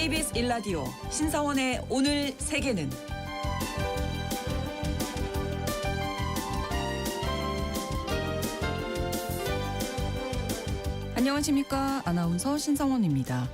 KBS 1라디오 신성원의 오늘 세계는 안녕하십니까. 아나운서 신성원입니다.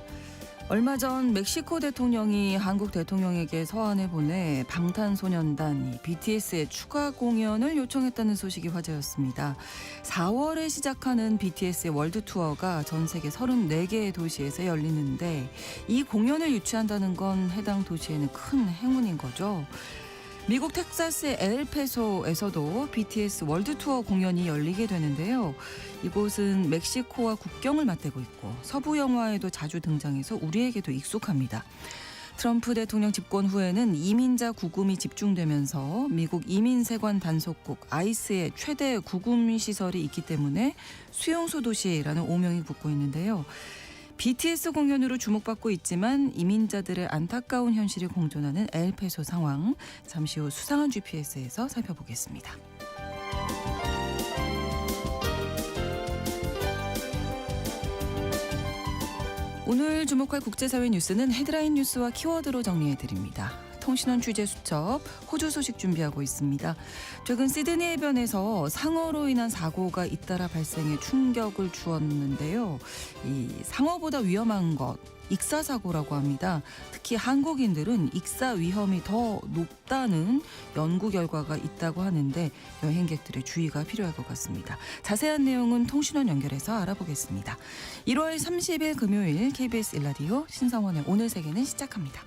얼마 전 멕시코 대통령이 한국 대통령에게 서한을 보내 방탄소년단 BTS의 추가 공연을 요청했다는 소식이 화제였습니다. 4월에 시작하는 BTS의 월드 투어가 전 세계 34개의 도시에서 열리는데 이 공연을 유치한다는 건 해당 도시에는 큰 행운인 거죠. 미국 텍사스의 엘페소에서도 BTS 월드 투어 공연이 열리게 되는데요. 이곳은 멕시코와 국경을 맞대고 있고 서부 영화에도 자주 등장해서 우리에게도 익숙합니다. 트럼프 대통령 집권 후에는 이민자 구금이 집중되면서 미국 이민세관 단속국 아이스의 최대 구금 시설이 있기 때문에 수용소 도시라는 오명이 붙고 있는데요. BTS 공연으로 주목받고 있지만 이민자들의 안타까운 현실이 공존하는 엘페소 상황, 잠시 후 수상한 GPS에서 살펴보겠습니다. 오늘 주목할 국제사회 뉴스는 헤드라인 뉴스와 키워드로 정리해드립니다. 통신원 취재 수첩, 호주 소식 준비하고 있습니다. 최근 시드니 해변에서 상어로 인한 사고가 잇따라 발생해 충격을 주었는데요. 이 상어보다 위험한 것, 익사사고라고 합니다. 특히 한국인들은 익사 위험이 더 높다는 연구 결과가 있다고 하는데 여행객들의 주의가 필요할 것 같습니다. 자세한 내용은 통신원 연결해서 알아보겠습니다. 1월 30일 금요일 KBS 1라디오 신성원의 오늘 세계는 시작합니다.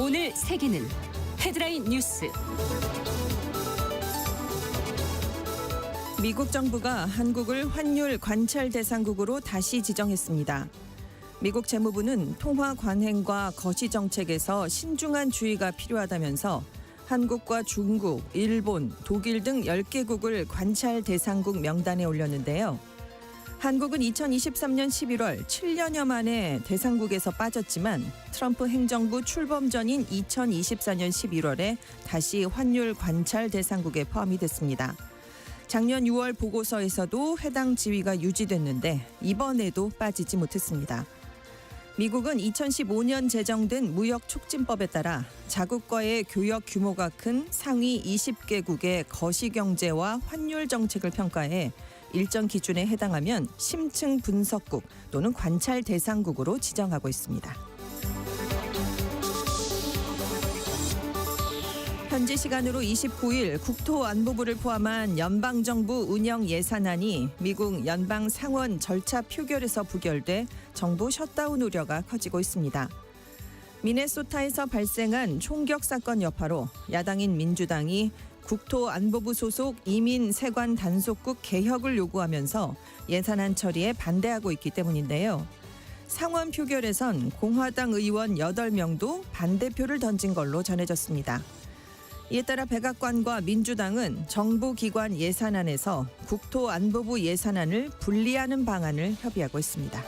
오늘 세계는 헤드라인 뉴스. 미국 정부가 한국을 환율 관찰 대상국으로 다시 지정했습니다. 미국 재무부는 통화 관행과 거시 정책에서 신중한 주의가 필요하다면서 한국과 중국, 일본, 독일 등 10개국을 관찰 대상국 명단에 올렸는데요. 한국은 2023년 11월 7년여 만에 대상국에서 빠졌지만 트럼프 행정부 출범 전인 2024년 11월에 다시 환율 관찰 대상국에 포함이 됐습니다. 작년 6월 보고서에서도 해당 지위가 유지됐는데 이번에도 빠지지 못했습니다. 미국은 2015년 제정된 무역촉진법에 따라 자국과의 교역 규모가 큰 상위 20개국의 거시경제와 환율 정책을 평가해 일정 기준에 해당하면 심층 분석국 또는 관찰 대상국으로 지정하고 있습니다. 현지 시간으로 29일 국토안보부를 포함한 연방정부 운영 예산안이 미국 연방 상원 절차 표결에서 부결돼 정부 셧다운 우려가 커지고 있습니다. 미네소타에서 발생한 총격 사건 여파로 야당인 민주당이 국토안보부 소속 이민세관 단속국 개혁을 요구하면서 예산안 처리에 반대하고 있기 때문인데요. 상원 표결에선 공화당 의원 8명도 반대표를 던진 걸로 전해졌습니다. 이에 따라 백악관과 민주당은 정부 기관 예산안에서 국토안보부 예산안을 분리하는 방안을 협의하고 있습니다.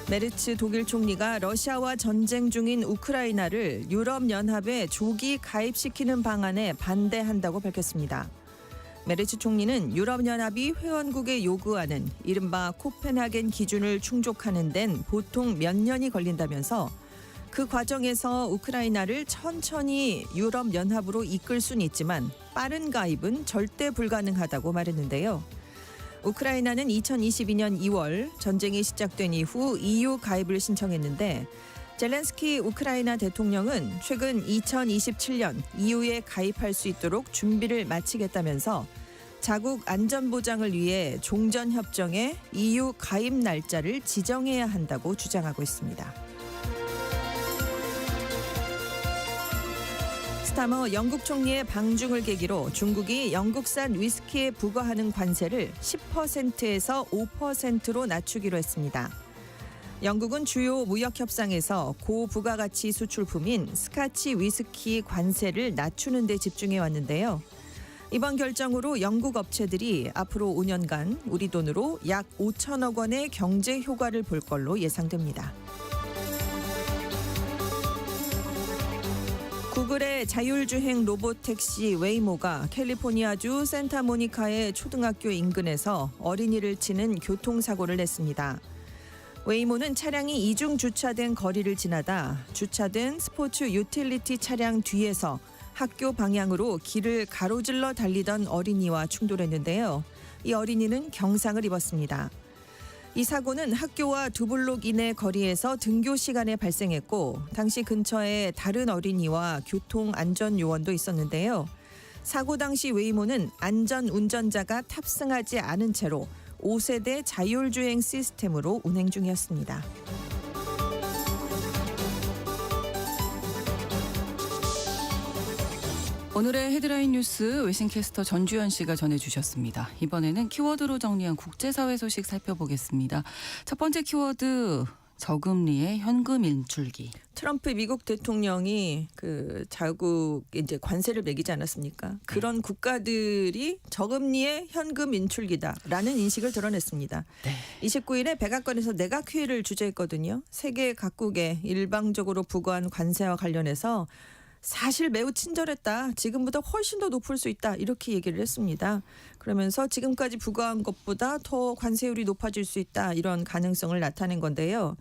메르츠 독일 총리가 러시아와 전쟁 중인 우크라이나를 유럽연합에 조기 가입시키는 방안에 반대한다고 밝혔습니다. 메르츠 총리는 유럽연합이 회원국에 요구하는 이른바 코펜하겐 기준을 충족하는 데는 보통 몇 년이 걸린다면서 그 과정에서 우크라이나를 천천히 유럽연합으로 이끌 수는 있지만 빠른 가입은 절대 불가능하다고 말했는데요. 우크라이나는 2022년 2월 전쟁이 시작된 이후 EU 가입을 신청했는데 젤렌스키 우크라이나 대통령은 최근 2027년 EU에 가입할 수 있도록 준비를 마치겠다면서 자국 안전 보장을 위해 종전협정에 EU 가입 날짜를 지정해야 한다고 주장하고 있습니다. 스타머 영국 총리의 방중을 계기로 중국이 영국산 위스키에 부과하는 관세를 10%에서 5%로 낮추기로 했습니다. 영국은 주요 무역협상에서 고부가가치 수출품인 스카치 위스키 관세를 낮추는 데 집중해 왔는데요. 이번 결정으로 영국 업체들이 앞으로 5년간 우리 돈으로 약 5천억 원의 경제 효과를 볼 걸로 예상됩니다. 구글의 자율주행 로봇 택시 웨이모가 캘리포니아주 산타모니카의 초등학교 인근에서 어린이를 치는 교통사고를 냈습니다. 웨이모는 차량이 이중 주차된 거리를 지나다 주차된 스포츠 유틸리티 차량 뒤에서 학교 방향으로 길을 가로질러 달리던 어린이와 충돌했는데요. 이 어린이는 경상을 입었습니다. 이 사고는 학교와 두 블록 이내 거리에서 등교 시간에 발생했고 당시 근처에 다른 어린이와 교통 안전 요원도 있었는데요. 사고 당시 웨이모는 안전 운전자가 탑승하지 않은 채로 5세대 자율주행 시스템으로 운행 중이었습니다. 오늘의 헤드라인 뉴스 외신캐스터 전주현 씨가 전해주셨습니다. 이번에는 키워드로 정리한 국제사회 소식 살펴보겠습니다. 첫 번째 키워드 저금리의 현금 인출기. 트럼프 미국 대통령이 자국 이제 관세를 매기지 않았습니까? 그런 국가들이 저금리의 현금 인출기다라는 인식을 드러냈습니다. 네. 29일에 백악관에서 내각회의를 주재했거든요. 세계 각국에 일방적으로 부과한 관세와 관련해서 사실 매우 친절했다. 지금보다 훨씬 더 높을 수 있다. 이렇게 얘기를 했습니다. 그러면서 지금까지 부과한 것보다 더 관세율이 높아질 수 있다. 이런 가능성을 나타낸 건데요.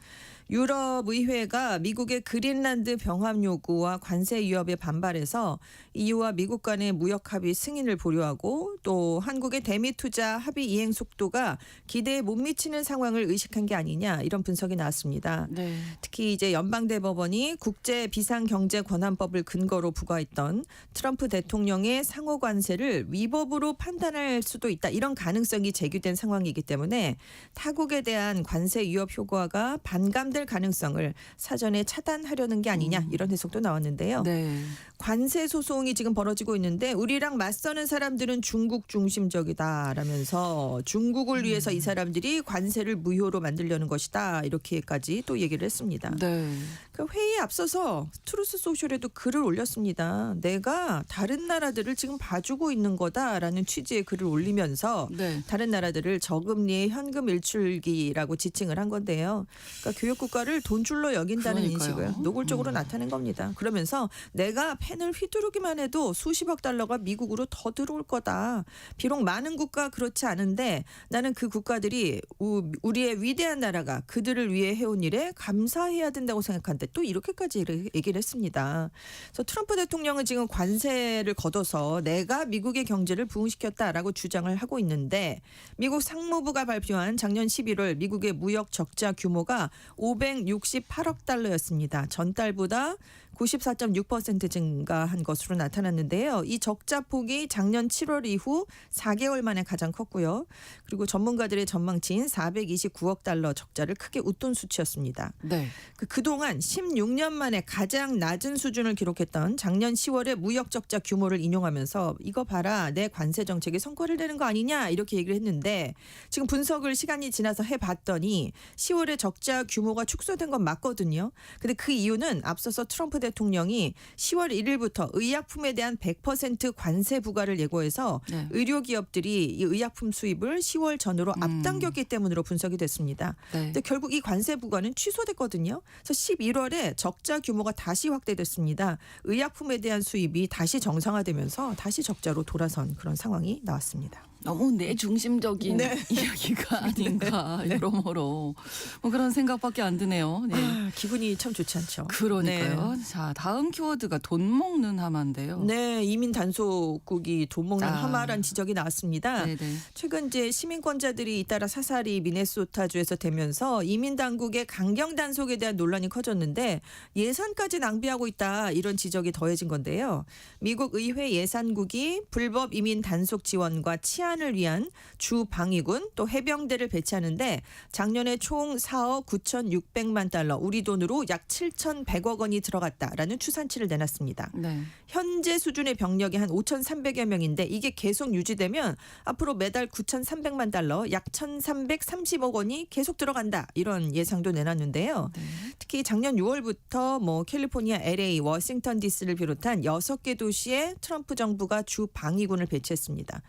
유럽의회가 미국의 그린란드 병합 요구와 관세 위협에 반발해서 EU와 미국 간의 무역 합의 승인을 보류하고 또 한국의 대미 투자 합의 이행 속도가 기대에 못 미치는 상황을 의식한 게 아니냐 이런 분석이 나왔습니다. 네. 특히 이제 연방대법원이 국제 비상경제권한법을 근거로 부과했던 트럼프 대통령의 상호 관세를 위법으로 판단할 수도 있다. 이런 가능성이 제기된 상황이기 때문에 타국에 대한 관세 위협 효과가 반감될 가능성을 사전에 차단하려는 게 아니냐 이런 해석도 나왔는데요. 네. 관세 소송이 지금 벌어지고 있는데 우리랑 맞서는 사람들은 중국 중심적이다라면서 중국을 위해서 이 사람들이 관세를 무효로 만들려는 것이다 이렇게까지 또 얘기를 했습니다. 네. 그 회의에 앞서서 트루스 소셜에도 글을 올렸습니다. 내가 다른 나라들을 지금 봐주고 있는 거다라는 취지의 글을 올리면서 네. 다른 나라들을 저금리의 현금 일출기라고 지칭을 한 건데요. 그러니까 교육 국가를 돈줄로 여긴다는 그러니까요. 인식을 노골적으로 나타낸 겁니다. 그러면서 내가 펜을 휘두르기만 해도 수십억 달러가 미국으로 더 들어올 거다. 비록 많은 국가 그렇지 않은데 나는 그 국가들이 우리의 위대한 나라가 그들을 위해 해온 일에 감사해야 된다고 생각하는데 또 이렇게까지 얘기를 했습니다. 그래서 트럼프 대통령은 지금 관세를 걷어서 내가 미국의 경제를 부흥시켰다라고 주장을 하고 있는데 미국 상무부가 발표한 작년 11월 미국의 무역 적자 규모가 568억 달러였습니다. 전달보다 94.6% 증가한 것으로 나타났는데요. 이 적자 폭이 작년 7월 이후 4개월 만에 가장 컸고요. 그리고 전문가들의 전망치인 429억 달러 적자를 크게 웃돈 수치였습니다. 네. 그동안 16년 만에 가장 낮은 수준을 기록했던 작년 10월의 무역 적자 규모를 인용하면서 이거 봐라 내 관세 정책이 성과를 내는 거 아니냐 이렇게 얘기를 했는데 지금 분석을 시간이 지나서 해봤더니 10월에 적자 규모가 축소된 건 맞거든요. 근데 그 이유는 앞서서 트럼프 대통령이 10월 1일부터 의약품에 대한 100% 관세 부과를 예고해서 네. 의료기업들이 이 의약품 수입을 10월 전으로 앞당겼기 때문으로 분석이 됐습니다. 네. 근데 결국 이 관세 부과는 취소됐거든요. 그래서 11월에 적자 규모가 다시 확대됐습니다. 의약품에 대한 수입이 다시 정상화되면서 다시 적자로 돌아선 그런 상황이 나왔습니다. 너무 내 중심적인 네. 이야기가 아닌가 여러모로 뭐 그런 생각밖에 안 드네요. 네. 기분이 참 좋지 않죠. 그러니까요. 자, 다음 키워드가 돈 먹는 하마인데요. 네, 이민 단속국이 돈 먹는 하마란 지적이 나왔습니다. 네네. 최근 이제 시민권자들이 잇따라 사살이 미네소타주에서 되면서 이민 당국의 강경 단속에 대한 논란이 커졌는데 예산까지 낭비하고 있다 이런 지적이 더해진 건데요. 미국 의회 예산국이 불법 이민 단속 지원과 치안 치안을 위한 주 방위군 또 해병대를 배치하는데 작년에 총 4억 9,600만 달러, 우리 돈으로 약 7,100억 원이 들어갔다라는 추산치를 내놨습니다. 네. 현재 수준의 병력이 한 5,300여 명인데 이게 계속 유지되면 앞으로 매달 9,300만 달러, 약 1,330억 원이 계속 들어간다, 이런 예상도 내놨는데요. 네. 특히 작년 6월부터 캘리포니아, LA, 워싱턴 DC를 비롯한 6개 도시에 트럼프 정부가 주 방위군을 배치했습니다.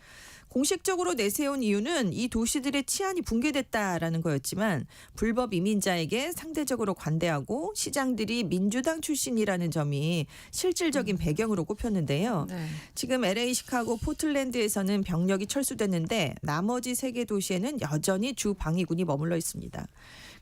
공식적으로 내세운 이유는 이 도시들의 치안이 붕괴됐다라는 거였지만 불법 이민자에게 상대적으로 관대하고 시장들이 민주당 출신이라는 점이 실질적인 배경으로 꼽혔는데요. 네. 지금 LA, 시카고, 포틀랜드에서는 병력이 철수됐는데 나머지 3개 도시에는 여전히 주 방위군이 머물러 있습니다.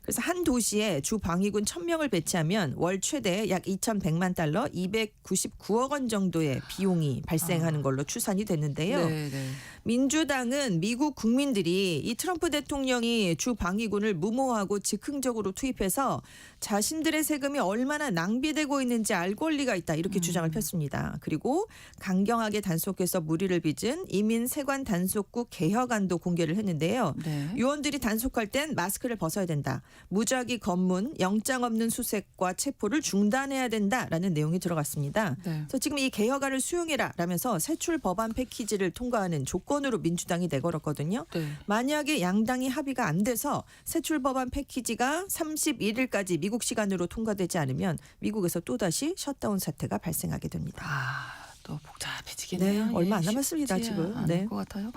그래서 한 도시에 주 방위군 1,000명을 배치하면 월 최대 약 2,100만 달러, 299억 원 정도의 비용이 발생하는 걸로 추산이 됐는데요. 네, 네. 민주당은 미국 국민들이 이 트럼프 대통령이 주 방위군을 무모하고 즉흥적으로 투입해서 자신들의 세금이 얼마나 낭비되고 있는지 알 권리가 있다, 이렇게 주장을 폈습니다. 그리고 강경하게 단속해서 무리를 빚은 이민 세관 단속국 개혁안도 공개를 했는데요. 네. 요원들이 단속할 땐 마스크를 벗어야 된다. 무작위 검문, 영장 없는 수색과 체포를 중단해야 된다라는 내용이 들어갔습니다. 네. 그래서 지금 이 개혁안을 수용해라 라면서 세출 법안 패키지를 통과하는 조건으로 민주당이 내걸었거든요. 네. 만약에 양당이 합의가 안 돼서 세출 법안 패키지가 31일까지 미국 시간으로 통과되지 않으면 미국에서 또다시 셧다운 사태가 발생하게 됩니다. 또 복잡해지겠네요. 네, 얼마 안 예, 남았습니다, 쉽지 지금. 않을 네. 것 같아요.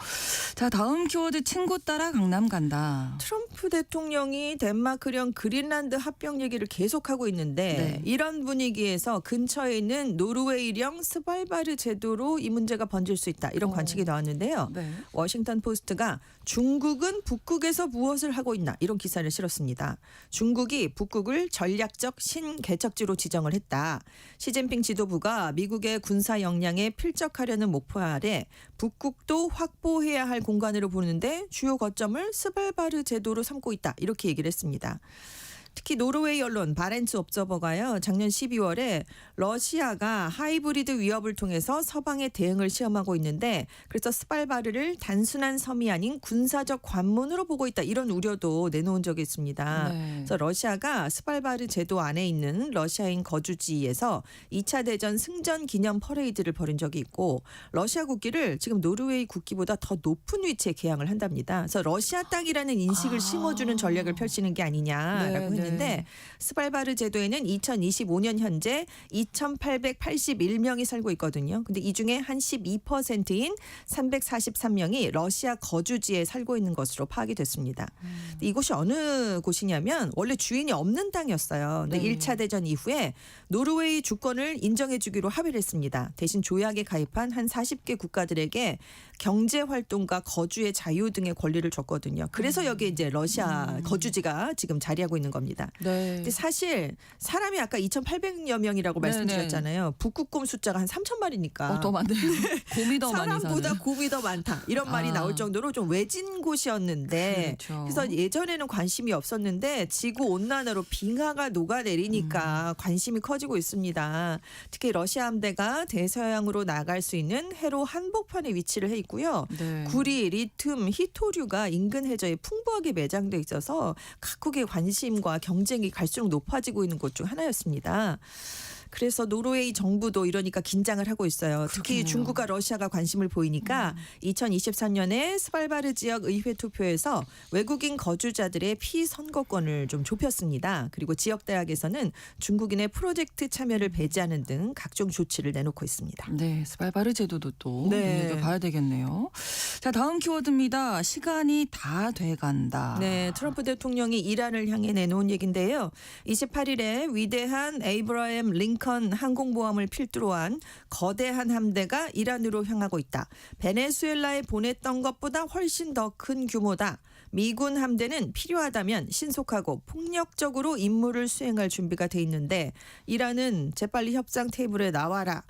자, 다음 키워드 친구 따라 강남 간다. 트럼프 대통령이 덴마크령 그린란드 합병 얘기를 계속하고 있는데 네. 이런 분위기에서 근처에 있는 노르웨이령 스발바르 제도로 이 문제가 번질 수 있다, 이런 관측이 나왔는데요. 네. 워싱턴 포스트가 중국은 북극에서 무엇을 하고 있나, 이런 기사를 실었습니다. 중국이 북극을 전략적 신개척지로 지정을 했다. 시진핑 지도부가 미국의 군사 역량에 필적하려는 목표 아래 북극도 확보해야 할 공간으로 보는데 주요 거점을 스발바르 제도로 삼고 있다, 이렇게 얘기를 했습니다. 특히 노르웨이 언론 바렌츠 옵저버가요, 작년 12월에 러시아가 하이브리드 위협을 통해서 서방의 대응을 시험하고 있는데 그래서 스발바르를 단순한 섬이 아닌 군사적 관문으로 보고 있다, 이런 우려도 내놓은 적이 있습니다. 네. 그래서 러시아가 스발바르 제도 안에 있는 러시아인 거주지에서 2차 대전 승전 기념 퍼레이드를 벌인 적이 있고 러시아 국기를 지금 노르웨이 국기보다 더 높은 위치에 개양을 한답니다. 그래서 러시아 땅이라는 인식을 심어주는 전략을 펼치는 게 아니냐라고 네, 했는데 네. 스발바르 제도에는 2025년 현재 2,881명이 살고 있거든요. 근데 이 중에 한 12%인 343명이 러시아 거주지에 살고 있는 것으로 파악이 됐습니다. 근데 이곳이 어느 곳이냐면 원래 주인이 없는 땅이었어요. 근데 네. 1차 대전 이후에 노르웨이 주권을 인정해 주기로 합의를 했습니다. 대신 조약에 가입한 한 40개 국가들에게 경제 활동과 거주의 자유 등의 권리를 줬거든요. 그래서 여기에 이제 러시아 거주지가 지금 자리하고 있는 겁니다. 네. 근데 사실 사람이 아까 2,800여 명이라고 말씀드렸잖아요. 북극곰 숫자가 한 3,000마리니까. 더 많네요. 곰이 더 많이 사람보다 사는. 곰이 더 많다, 이런 말이 아. 나올 정도로 좀 외진 곳이었는데 그렇죠. 그래서 예전에는 관심이 없었는데 지구 온난화로 빙하가 녹아내리니까 관심이 커지고 있습니다. 특히 러시아 함대가 대서양으로 나갈 수 있는 해로 한복판에 위치를 해 있고요. 네. 구리, 리튬, 히토류가 인근 해저에 풍부하게 매장돼 있어서 각국의 관심과 경쟁이 갈수록 높아지고 있는 곳 중 하나였습니다. 그래서 노르웨이 정부도 이러니까 긴장을 하고 있어요. 특히 그렇군요. 중국과 러시아가 관심을 보이니까 2023년에 스발바르 지역 의회 투표에서 외국인 거주자들의 피선거권을 좀 좁혔습니다. 그리고 지역 대학에서는 중국인의 프로젝트 참여를 배제하는 등 각종 조치를 내놓고 있습니다. 네, 스발바르 제도도 또 네. 눈여겨봐야 되겠네요. 자, 다음 키워드입니다. 시간이 다 돼간다. 네, 트럼프 대통령이 이란을 향해 내놓은 얘기인데요. 28일에 위대한 에이브라임 링컨 항공모함을 필두로 한 거대한 함대가 이란으로 향하고 있다. 베네수엘라에 보냈던 것보다 훨씬 더 큰 규모다. 미군 함대는 필요하다면 신속하고 폭력적으로 임무를 수행할 준비가 돼 있는데 이란은 재빨리 협상 테이블에 나와라.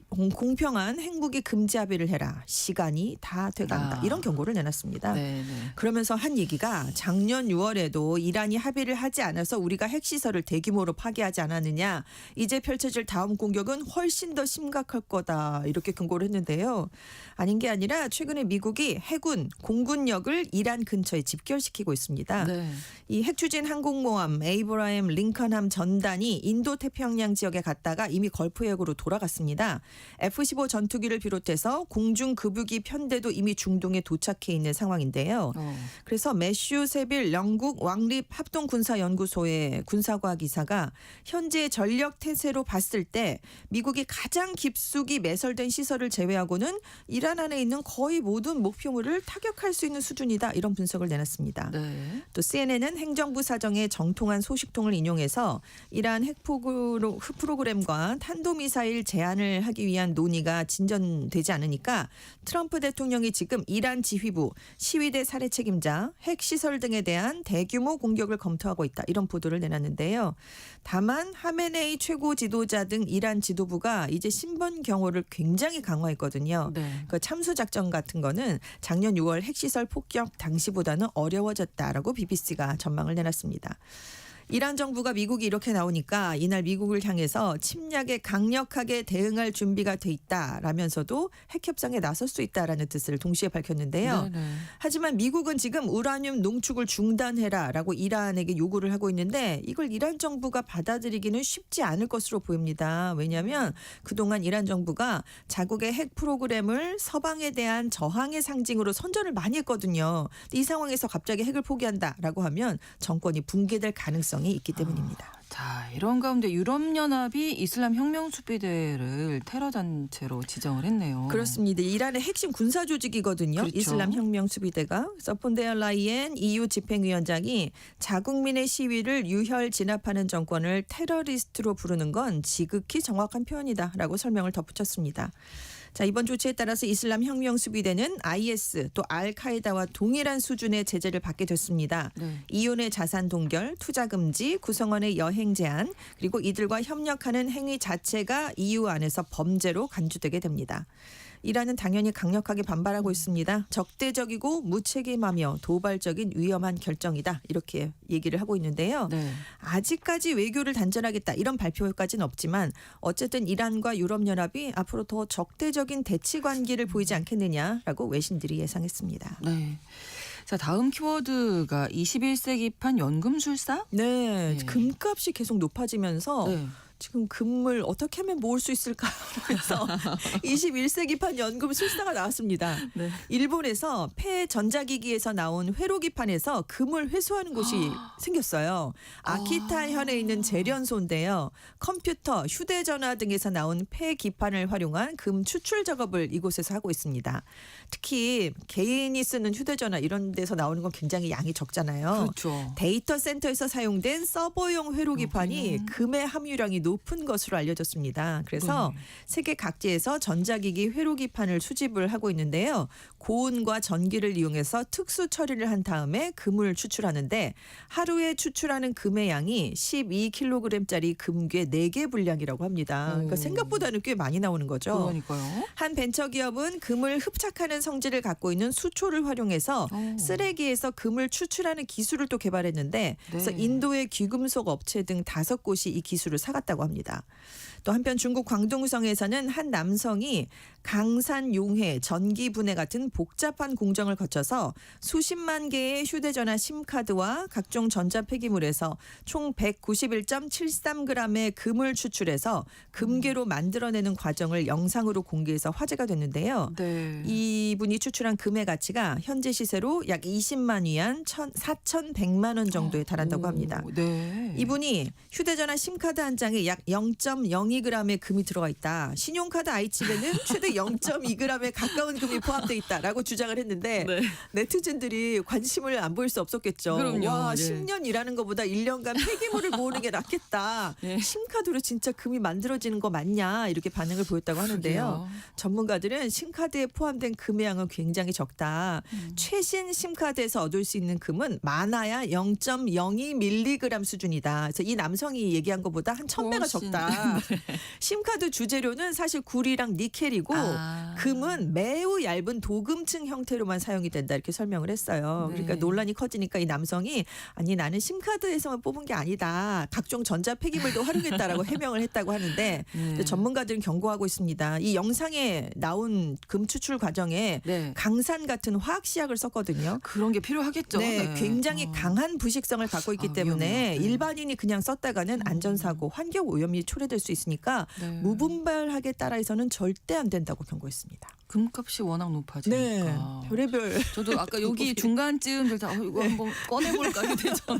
공평한 핵무기 금지 합의를 해라. 시간이 다 돼간다. 이런 경고를 내놨습니다. 네. 그러면서 한 얘기가 작년 6월에도 이란이 합의를 하지 않아서 우리가 핵시설을 대규모로 파괴하지 않았느냐. 이제 펼쳐질 다음 공격은 훨씬 더 심각할 거다. 이렇게 경고를 했는데요. 아닌 게 아니라 최근에 미국이 해군, 공군력을 이란 근처에 집결시키고 있습니다. 네. 이 핵추진 항공모함 에이브라임 링컨함 전단이 인도 태평양 지역에 갔다가 이미 걸프해역으로 돌아갔습니다. F-15 전투기를 비롯해서 공중급유기 편대도 이미 중동에 도착해 있는 상황인데요. 그래서 매슈 세빌 영국 왕립합동군사연구소의 군사과학 이사가 현재 전력 태세로 봤을 때 미국이 가장 깊숙이 매설된 시설을 제외하고는 이란 안에 있는 거의 모든 목표물을 타격할 수 있는 수준이다. 이런 분석을 내놨습니다. 네. 또 CNN은 행정부 사정의 정통한 소식통을 인용해서 이란 핵 프로그램과 탄도미사일 제한을 하기 위한 논의가 진전되지 않으니까 트럼프 대통령이 지금 이란 지휘부, 시위대 살해 책임자, 핵시설 등에 대한 대규모 공격을 검토하고 있다. 이런 보도를 내놨는데요. 다만 하메네이 최고 지도자 등 이란 지도부가 이제 신변 경호를 굉장히 강화했거든요. 네. 그 참수 작전 같은 거는 작년 6월 핵시설 폭격 당시보다는 어려워졌다라고 BBC가 전망을 내놨습니다. 이란 정부가 미국이 이렇게 나오니까 이날 미국을 향해서 침략에 강력하게 대응할 준비가 돼 있다라면서도 핵협상에 나설 수 있다라는 뜻을 동시에 밝혔는데요. 네. 하지만 미국은 지금 우라늄 농축을 중단해라라고 이란에게 요구를 하고 있는데 이걸 이란 정부가 받아들이기는 쉽지 않을 것으로 보입니다. 왜냐하면 그동안 이란 정부가 자국의 핵 프로그램을 서방에 대한 저항의 상징으로 선전을 많이 했거든요. 이 상황에서 갑자기 핵을 포기한다라고 하면 정권이 붕괴될 가능성이 있기 때문입니다. 자, 이런 가운데 유럽연합이 이슬람 혁명수비대를 테러 단체로 지정을 했네요. 그렇습니다. 이란의 핵심 군사 조직이거든요. 그렇죠. 이슬람 혁명수비대가. 그래서 폰데어 라이엔 EU 집행위원장이 자국민의 시위를 유혈 진압하는 정권을 테러리스트로 부르는 건 지극히 정확한 표현이다라고 설명을 덧붙였습니다. 자, 이번 조치에 따라서 이슬람 혁명수비대는 IS 또 알카에다와 동일한 수준의 제재를 받게 됐습니다. 네. 이혼의 자산 동결, 투자 금지, 구성원의 여행 제한, 그리고 이들과 협력하는 행위 자체가 EU 안에서 범죄로 간주되게 됩니다. 이란은 당연히 강력하게 반발하고 있습니다. 적대적이고 무책임하며 도발적인 위험한 결정이다. 이렇게 얘기를 하고 있는데요. 네. 아직까지 외교를 단절하겠다 이런 발표까지는 없지만 어쨌든 이란과 유럽연합이 앞으로 더 적대적인 대치 관계를 보이지 않겠느냐라고 외신들이 예상했습니다. 네. 자, 다음 키워드가 21세기판 연금술사? 네, 네. 금값이 계속 높아지면서 네. 지금 금을 어떻게 하면 모을 수 있을까 해서 21세기판 연금 술사가 나왔습니다. 네. 일본에서 폐 전자기기에서 나온 회로기판에서 금을 회수하는 곳이 생겼어요. 아키타 현에 있는 재련소인데요. 컴퓨터, 휴대전화 등에서 나온 폐 기판을 활용한 금 추출 작업을 이곳에서 하고 있습니다. 특히 개인이 쓰는 휴대전화 이런 데서 나오는 건 굉장히 양이 적잖아요. 그렇죠. 데이터 센터에서 사용된 서버용 회로기판이 금의 함유량이 높은 것으로 알려졌습니다. 그래서 세계 각지에서 전자기기 회로기판을 수집을 하고 있는데요. 고온과 전기를 이용해서 특수 처리를 한 다음에 금을 추출하는데 하루에 추출하는 금의 양이 12kg짜리 금괴 4개 분량이라고 합니다. 그러니까 생각보다는 꽤 많이 나오는 거죠. 그러니까요. 한 벤처기업은 금을 흡착하는 성질을 갖고 있는 수초를 활용해서 쓰레기에서 금을 추출하는 기술을 또 개발했는데 그래서 인도의 귀금속 업체 등 5곳이 이 기술을 사갔다고 합니다. 또 한편 중국 광동성에서는 한 남성이 강산 용해, 전기 분해 같은 복잡한 공정을 거쳐서 수십만 개의 휴대전화 심카드와 각종 전자 폐기물에서 총 191.73g의 금을 추출해서 금괴로 만들어내는 과정을 영상으로 공개해서 화제가 됐는데요. 네. 이분이 추출한 금의 가치가 현재 시세로 약 20만 위안 4,100만 원 정도에 달한다고 합니다. 네. 이분이 휴대전화 심카드 한 장에 약 0.02g의 금이 들어가 있다. 신용카드 아이칩에는 최대 0.2g에 가까운 금이 포함되어 있다라고 주장을 했는데 네. 네티즌들이 관심을 안 보일 수 없었겠죠. 그럼요. 와, 예. 10년 일하는 것보다 1년간 폐기물을 모으는 게 낫겠다. 예. 심카드로 진짜 금이 만들어지는 거 맞냐 이렇게 반응을 보였다고 하는데요. 그러게요. 전문가들은 심카드에 포함된 금의 양은 굉장히 적다. 최신 심카드에서 얻을 수 있는 금은 많아야 0.02mg 수준이다. 그래서 이 남성이 얘기한 것보다 한 1000배가 훨씬. 적다. 심카드 주재료는 사실 구리랑 니켈이고 아. 금은 매우 얇은 도금층 형태로만 사용이 된다 이렇게 설명을 했어요. 네. 그러니까 논란이 커지니까 이 남성이 아니 나는 심카드에서만 뽑은 게 아니다. 각종 전자 폐기물도 활용했다라고 해명을 했다고 하는데 네. 전문가들은 경고하고 있습니다. 이 영상에 나온 금 추출 과정에 네. 강산 같은 화학 시약을 썼거든요. 그런 게 필요하겠죠. 네, 굉장히 강한 부식성을 갖고 있기 아, 때문에 위험해요. 네. 일반인이 그냥 썼다가는 안전사고, 환경 오염이 초래될 수 있으니까 네. 무분별하게 따라해서는 절대 안 된다고 경고했습니다. 금값이 워낙 높아지니까. 별의별. 저도 아까 여기 중간쯤 돼서 이거 한번 꺼내볼까 이게 되잖아.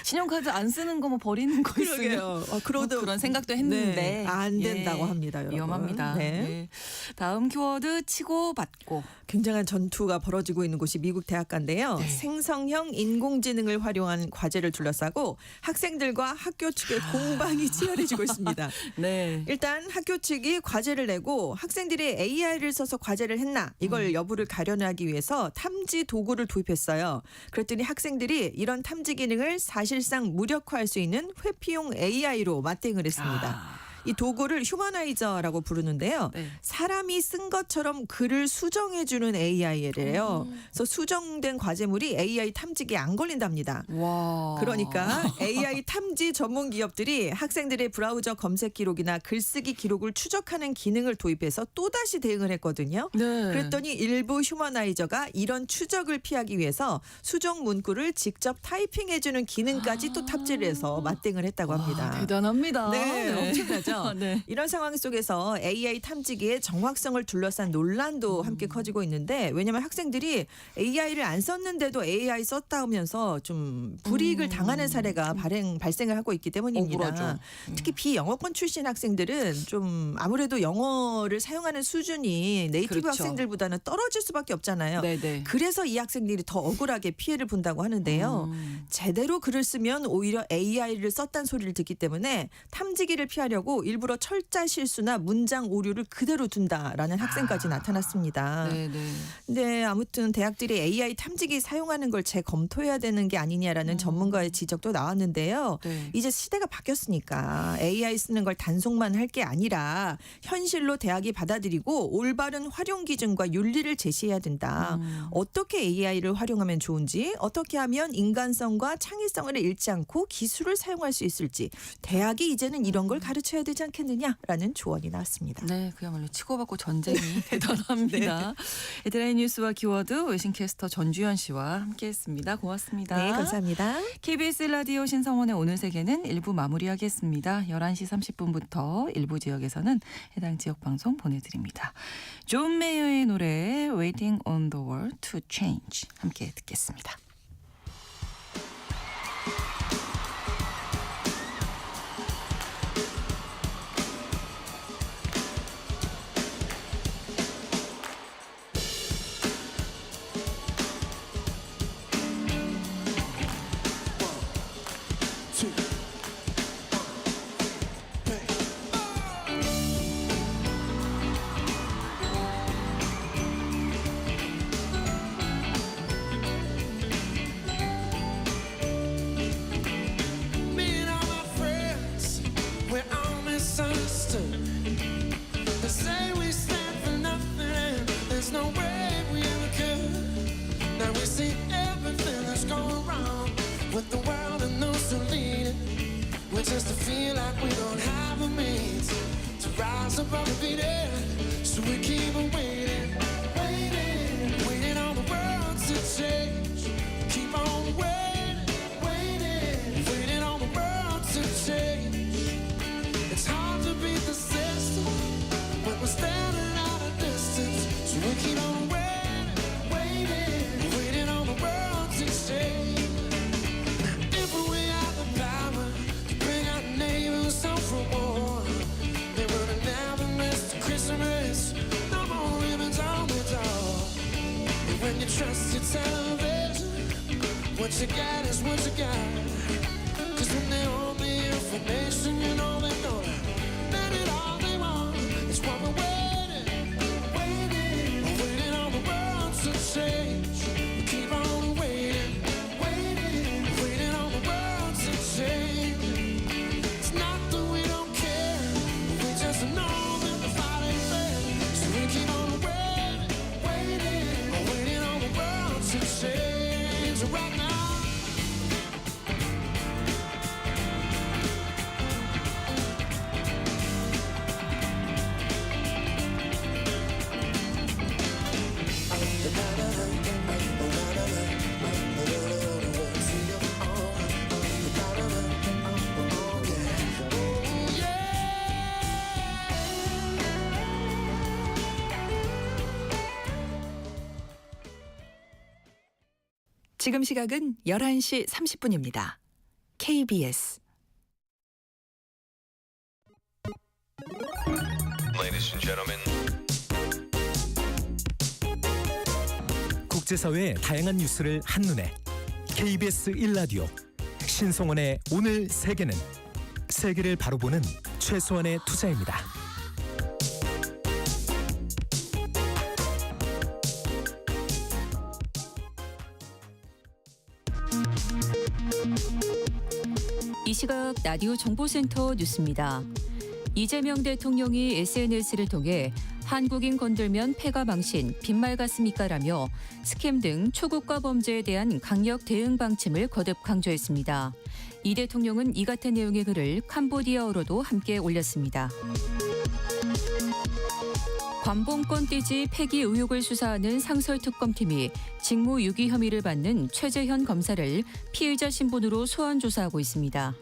신용카드 안 쓰는 거 뭐 버리는 거 있으면 그러게요. 그러도 그런 생각도 했는데 네, 안 된다고 예, 합니다, 여러분. 위험합니다. 네. 예. 다음 키워드 치고 받고. 굉장한 전투가 벌어지고 있는 곳이 미국 대학가인데요. 네. 생성형 인공지능을 활용한 과제를 둘러싸고 학생들과 학교 측의 공방이 치열해지고 있습니다. 네. 일단 학교 측이 과제를 내고 학생들이 AI를 써서 과제를 했나 이걸 여부를 가려내기 위해서 탐지 도구를 도입했어요. 그랬더니 학생들이 이런 탐지 기능을 사실상 무력화할 수 있는 회피용 AI로 맞대응을 했습니다. 이 도구를 휴머나이저라고 부르는데요. 네. 사람이 쓴 것처럼 글을 수정해주는 AI래요. 그래서 수정된 과제물이 AI 탐지기에 안 걸린답니다. 와. 그러니까 AI 탐지 전문 기업들이 학생들의 브라우저 검색 기록이나 글쓰기 기록을 추적하는 기능을 도입해서 또다시 대응을 했거든요. 네. 그랬더니 일부 휴머나이저가 이런 추적을 피하기 위해서 수정 문구를 직접 타이핑해주는 기능까지 또 탑재를 해서 맞대응을 했다고 합니다. 와, 대단합니다. 네, 엄청나죠. 네. 이런 상황 속에서 AI 탐지기의 정확성을 둘러싼 논란도 함께 커지고 있는데 왜냐하면 학생들이 AI를 안 썼는데도 AI 썼다 하면서 좀 불이익을 당하는 사례가 발생을 하고 있기 때문입니다. 억울하죠. 특히 비영어권 출신 학생들은 좀 아무래도 영어를 사용하는 수준이 네이티브 그렇죠. 학생들보다는 떨어질 수밖에 없잖아요. 네네. 그래서 이 학생들이 더 억울하게 피해를 본다고 하는데요. 제대로 글을 쓰면 오히려 AI를 썼다는 소리를 듣기 때문에 탐지기를 피하려고 일부러 철자 실수나 문장 오류를 그대로 둔다라는 학생까지 나타났습니다. 네네. 근데 아무튼 대학들이 AI 탐지기 사용하는 걸 재검토해야 되는 게 아니냐라는 전문가의 지적도 나왔는데요. 네. 이제 시대가 바뀌었으니까 AI 쓰는 걸 단속만 할 게 아니라 현실로 대학이 받아들이고 올바른 활용 기준과 윤리를 제시해야 된다. 어떻게 AI를 활용하면 좋은지, 어떻게 하면 인간성과 창의성을 잃지 않고 기술을 사용할 수 있을지 대학이 이제는 이런 걸 가르쳐야 되지 않겠느냐라는 조언이 나왔습니다. 네, 그야말로 치고받고 전쟁이 대단합니다. 헤드라인 뉴스와 키워드 외신캐스터 전주현 씨와 함께했습니다. 고맙습니다. 네, 감사합니다. KBS 라디오 신성원의 오늘 세계는 1부 마무리하겠습니다. 11시 30분부터 일부 지역에서는 해당 지역 방송 보내드립니다. 존 메이어의 노래 Waiting on the World to Change 함께 듣겠습니다. Me and all my friends, we're all misunderstood. They say we stand for nothing and there's no way we ever could. Now we see everything that's going wrong with the world and those who lead it. We just feel like we don't have a means to rise above the beating. So we keep on waiting, waiting, waiting on the world to change. Keep on waiting, waiting, waiting on the world to change. It's hard to beat the system when we're standing at a distance. So we keep on waiting, waiting, waiting on the world to change. If we had the power to bring our neighbors home from war, 지금 시각은 11시 30분입니다. KBS Ladies and gentlemen. 국제사회의 다양한 뉴스를 한눈에 KBS 1라디오 신성원의 오늘 세계는 세계를 바로 보는 최소한의 투자입니다. 이 시각 라디오 정보센터 뉴스입니다. 이재명 대통령이 SNS를 통해 한국인 건들면 패가 망신, 빈말 같습니까라며 스캠 등 초국가 범죄에 대한 강력 대응 방침을 거듭 강조했습니다. 이 대통령은 이 같은 내용의 글을 캄보디아어로도 함께 올렸습니다. 관봉권 띠지 폐기 의혹을 수사하는 상설특검팀이 직무유기 혐의를 받는 최재현 검사를 피의자 신분으로 소환 조사하고 있습니다.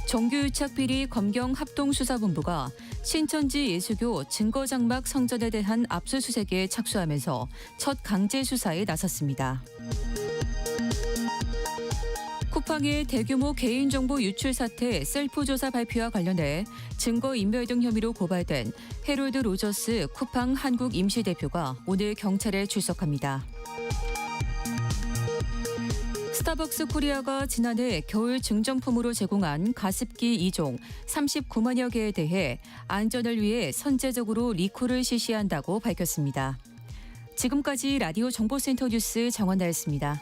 정규유착비리 검경합동수사본부가 신천지 예수교 증거장막 성전에 대한 압수수색에 착수하면서 첫 강제 수사에 나섰습니다. 쿠팡의 대규모 개인정보 유출 사태 셀프 조사 발표와 관련해 증거인멸 등 혐의로 고발된 해롤드 로저스 쿠팡 한국 임시대표가 오늘 경찰에 출석합니다. 스타벅스 코리아가 지난해 겨울 증정품으로 제공한 가습기 2종 39만여 개에 대해 안전을 위해 선제적으로 리콜을 실시한다고 밝혔습니다. 지금까지 라디오 정보센터 뉴스 정원나였습니다.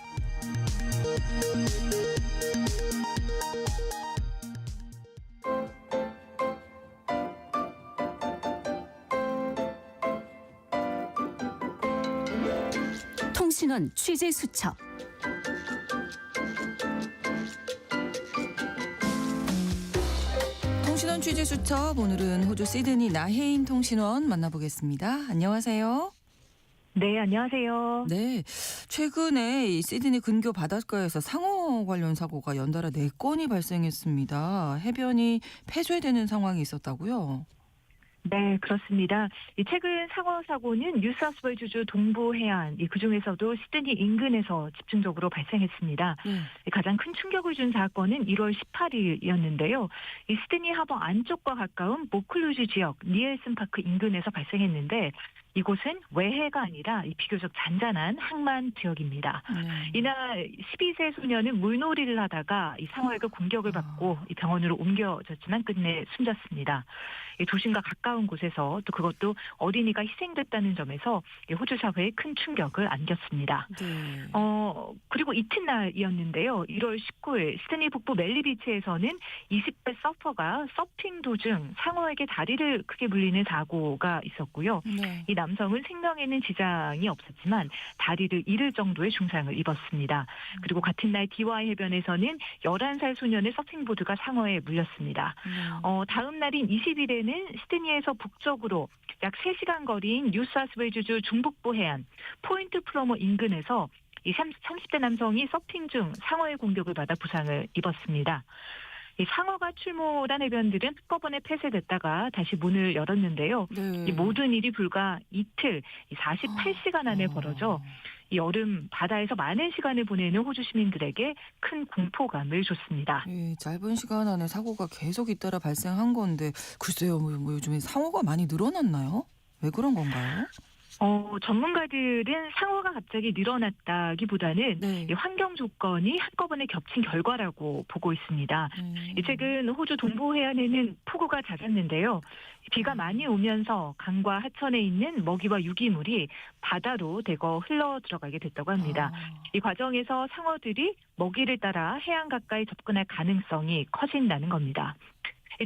통신원 취재 수첩. 통신원 취재 수첩 오늘은 호주 시드니 나혜인 통신원 만나보겠습니다. 안녕하세요. 네, 안녕하세요. 네, 최근에 이 시드니 근교 바닷가에서 상어 관련 사고가 연달아 4건이 발생했습니다. 해변이 폐쇄되는 상황이 있었다고요? 네, 그렇습니다. 이 최근 상어 사고는 뉴사우스웨일즈주 동부 해안, 그중에서도 시드니 인근에서 집중적으로 발생했습니다. 가장 큰 충격을 준 사건은 1월 18일이었는데요. 이 시드니 하버 안쪽과 가까운 모클루즈 지역 니엘슨 파크 인근에서 발생했는데 이곳은 외해가 아니라 비교적 잔잔한 항만 지역입니다. 이날 12세 소년은 물놀이를 하다가 이 상어에게 공격을 받고 이 병원으로 옮겨졌지만 끝내 숨졌습니다. 이 도심과 가까운 곳에서 또 그것도 어린이가 희생됐다는 점에서 호주 사회에 큰 충격을 안겼습니다. 네. 그리고 이튿날이었는데요. 1월 19일 시드니 북부 멜리비치에서는 20대 서퍼가 서핑 도중 상어에게 다리를 크게 물리는 사고가 있었고요. 네. 이 남성은 생명에는 지장이 없었지만 다리를 잃을 정도의 중상을 입었습니다. 그리고 같은 날 디와이 해변에서는 11살 소년의 서핑보드가 상어에 물렸습니다. 다음 날인 20일에는 시드니에서 북쪽으로 약 3시간 거리인 뉴사우스웨일즈주 중북부 해안 포인트 플러머 인근에서 이 30대 남성이 서핑 중 상어의 공격을 받아 부상을 입었습니다. 이 상어가 출몰한 해변들은 한꺼번에 폐쇄됐다가 다시 문을 열었는데요. 네. 이 모든 일이 불과 이틀, 48시간 안에 벌어져 이 여름 바다에서 많은 시간을 보내는 호주 시민들에게 큰 공포감을 줬습니다. 예, 짧은 시간 안에 사고가 계속 잇따라 발생한 건데 글쎄요, 뭐 요즘에 상어가 많이 늘어났나요? 왜 그런 건가요? 전문가들은 상어가 갑자기 늘어났다기보다는 네. 이 환경 조건이 한꺼번에 겹친 결과라고 보고 있습니다. 최근 호주 동부 해안에는 폭우가 잦았는데요. 비가 많이 오면서 강과 하천에 있는 먹이와 유기물이 바다로 대거 흘러 들어가게 됐다고 합니다. 이 과정에서 상어들이 먹이를 따라 해안 가까이 접근할 가능성이 커진다는 겁니다.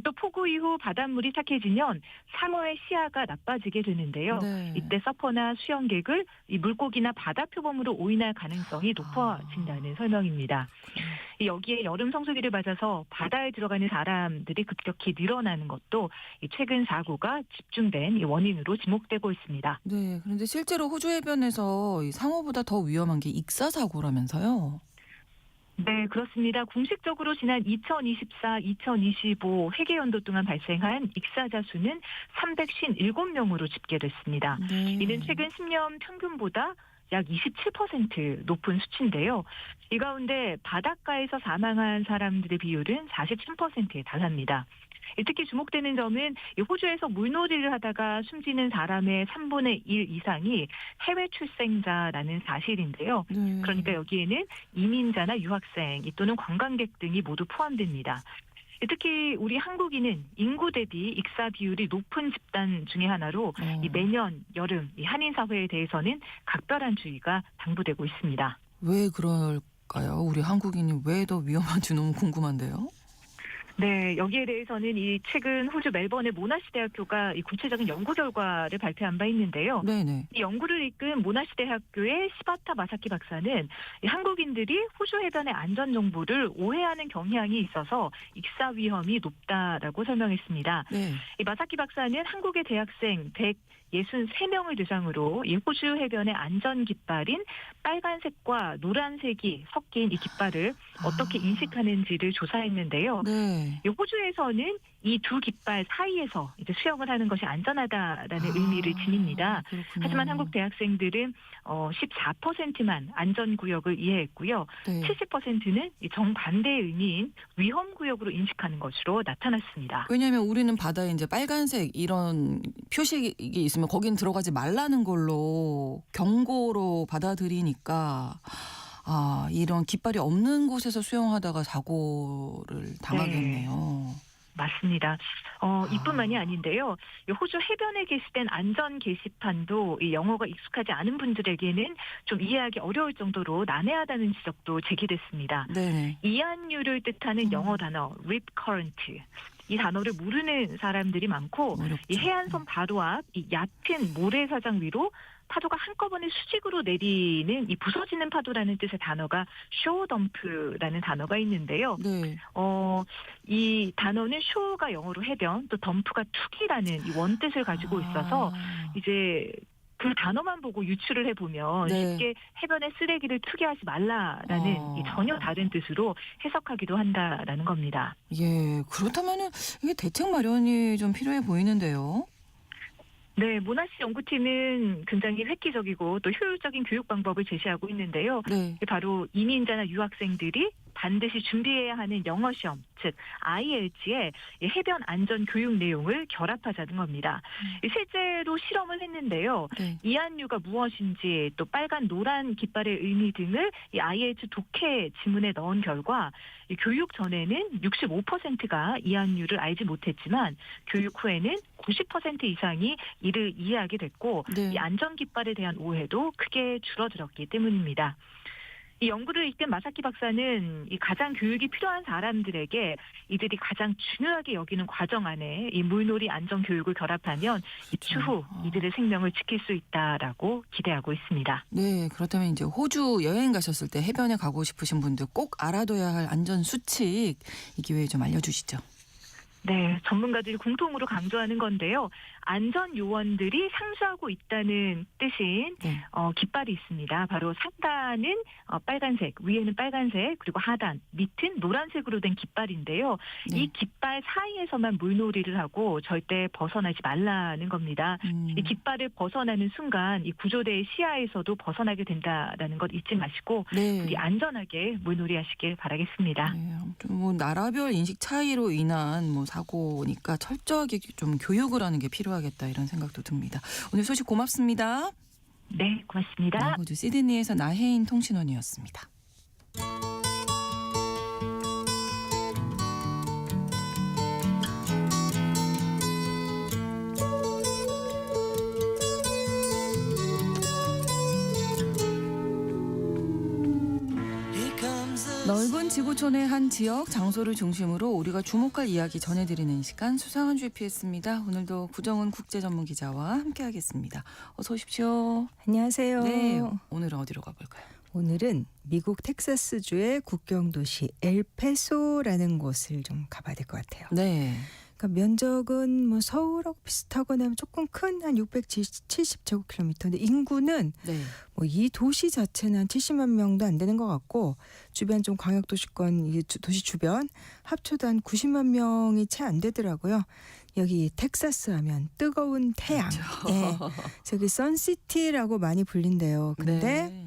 또 폭우 이후 바닷물이 탁해지면 상어의 시야가 나빠지게 되는데요. 네. 이때 서퍼나 수영객을 이 물고기나 바다 표범으로 오인할 가능성이 높아진다는 설명입니다. 여기에 여름 성수기를 맞아서 바다에 들어가는 사람들이 급격히 늘어나는 것도 이 최근 사고가 집중된 이 원인으로 지목되고 있습니다. 네, 그런데 실제로 호주 해변에서 이 상어보다 더 위험한 게 익사 사고라면서요? 네, 그렇습니다. 공식적으로 지난 2024-2025 회계연도 동안 발생한 익사자 수는 357명으로 집계됐습니다. 네. 이는 최근 10년 평균보다 약 27% 높은 수치인데요. 이 가운데 바닷가에서 사망한 사람들의 비율은 43%에 달합니다. 특히 주목되는 점은 이 호주에서 물놀이를 하다가 숨지는 사람의 3분의 1 이상이 해외 출생자라는 사실인데요. 네. 그러니까 여기에는 이민자나 유학생 또는 관광객 등이 모두 포함됩니다. 특히 우리 한국인은 인구 대비 익사 비율이 높은 집단 중에 하나로 이 매년 여름 이 한인 사회에 대해서는 각별한 주의가 당부되고 있습니다. 왜 그럴까요? 우리 한국인이 왜 더 위험한지 너무 궁금한데요. 네, 여기에 대해서는 이 최근 호주 멜번의 모나시 대학교가 이 구체적인 연구 결과를 발표한 바 있는데요. 네네. 이 연구를 이끈 모나시 대학교의 시바타 마사키 박사는 이 한국인들이 호주 해변의 안전 정보를 오해하는 경향이 있어서 익사 위험이 높다라고 설명했습니다. 네. 이 마사키 박사는 한국의 대학생 163명을 대상으로 이 호주 해변의 안전 깃발인 빨간색과 노란색이 섞인 이 깃발을 어떻게 인식하는지를 조사했는데요. 네. 이 호주에서는 이 두 깃발 사이에서 이제 수영을 하는 것이 안전하다라는 의미를 지닙니다. 그렇군요. 하지만 한국 대학생들은 14%만 안전구역을 이해했고요. 네. 70%는 정반대의 의미인 위험구역으로 인식하는 것으로 나타났습니다. 왜냐하면 우리는 바다에 이제 빨간색 이런 표식이 있으면 거긴 들어가지 말라는 걸로 경고로 받아들이니까 이런 깃발이 없는 곳에서 수영하다가 사고를 당하겠네요. 맞습니다. 이뿐만이 아닌데요. 이 호주 해변에 게시된 안전 게시판도 이 영어가 익숙하지 않은 분들에게는 좀 이해하기 어려울 정도로 난해하다는 지적도 제기됐습니다. 네. 이안류를 뜻하는 영어 단어 rip current. 이 단어를 모르는 사람들이 많고 어렵죠. 이 해안선 바로 앞 이 얕은 모래사장 위로 파도가 한꺼번에 수직으로 내리는 이 부서지는 파도라는 뜻의 단어가 쇼덤프라는 단어가 있는데요. 네. 이 단어는 쇼가 영어로 해변, 또 덤프가 투기라는 이 원뜻을 가지고 있어서 이제 그 단어만 보고 유추를 해보면 네. 쉽게 해변에 쓰레기를 투기하지 말라라는 이 전혀 다른 뜻으로 해석하기도 한다라는 겁니다. 예, 그렇다면은 이게 대책 마련이 좀 필요해 보이는데요. 네, 모나시 연구팀은 굉장히 획기적이고 또 효율적인 교육 방법을 제시하고 있는데요. 네. 바로 이민자나 유학생들이 반드시 준비해야 하는 영어 시험, 즉 IELTS에 해변 안전 교육 내용을 결합하자는 겁니다. 실제로 실험을 했는데요. 네. 이안류가 무엇인지 또 빨간 노란 깃발의 의미 등을 이 IELTS 독해 지문에 넣은 결과 이 교육 전에는 65%가 이안류를 알지 못했지만 교육 후에는 90% 이상이 이를 이해하게 됐고 네. 이 안전 깃발에 대한 오해도 크게 줄어들었기 때문입니다. 이 연구를 이끈 마사키 박사는 이 가장 교육이 필요한 사람들에게 이들이 가장 중요하게 여기는 과정 안에 이 물놀이 안전 교육을 결합하면 이 추후 이들의 생명을 지킬 수 있다라고 기대하고 있습니다. 네, 그렇다면 이제 호주 여행 가셨을 때 해변에 가고 싶으신 분들 꼭 알아둬야 할 안전 수칙 이 기회에 좀 알려주시죠. 네, 전문가들이 공통으로 강조하는 건데요. 안전 요원들이 상주하고 있다는 뜻인 네. 깃발이 있습니다. 바로 상단은 빨간색, 위에는 빨간색, 그리고 하단, 밑은 노란색으로 된 깃발인데요. 네. 이 깃발 사이에서만 물놀이를 하고 절대 벗어나지 말라는 겁니다. 이 깃발을 벗어나는 순간 이 구조대의 시야에서도 벗어나게 된다라는 것 잊지 마시고 네. 부디 안전하게 물놀이하시길 바라겠습니다. 네, 아무튼 뭐 나라별 인식 차이로 인한 뭐 사고니까 철저하게 좀 교육을 하는 게 필요하겠다 이런 생각도 듭니다. 오늘 소식 고맙습니다. 네, 고맙습니다. 호주 시드니에서 나혜인 통신원이었습니다. 넓은 지구촌의 한 지역, 장소를 중심으로 우리가 주목할 이야기 전해드리는 시간 수상한 GPS입니다. 오늘도 구정은 국제전문기자와 함께하겠습니다. 어서 오십시오. 안녕하세요. 네, 오늘은 어디로 가볼까요? 오늘은 미국 텍사스주의 국경 도시 엘페소라는 곳을 좀 가봐야 될 것 같아요. 네. 그러니까 면적은 뭐 서울하고 비슷하거나 조금 큰 한 670제곱킬로미터인데 인구는 네. 뭐 이 도시 자체는 한 70만 명도 안 되는 것 같고 주변 좀 광역 도시권 이 도시 주변 합쳐도 한 90만 명이 채 안 되더라고요. 여기 텍사스 하면 뜨거운 태양. 예. 저기 선시티라고 많이 불린대요. 근데 네.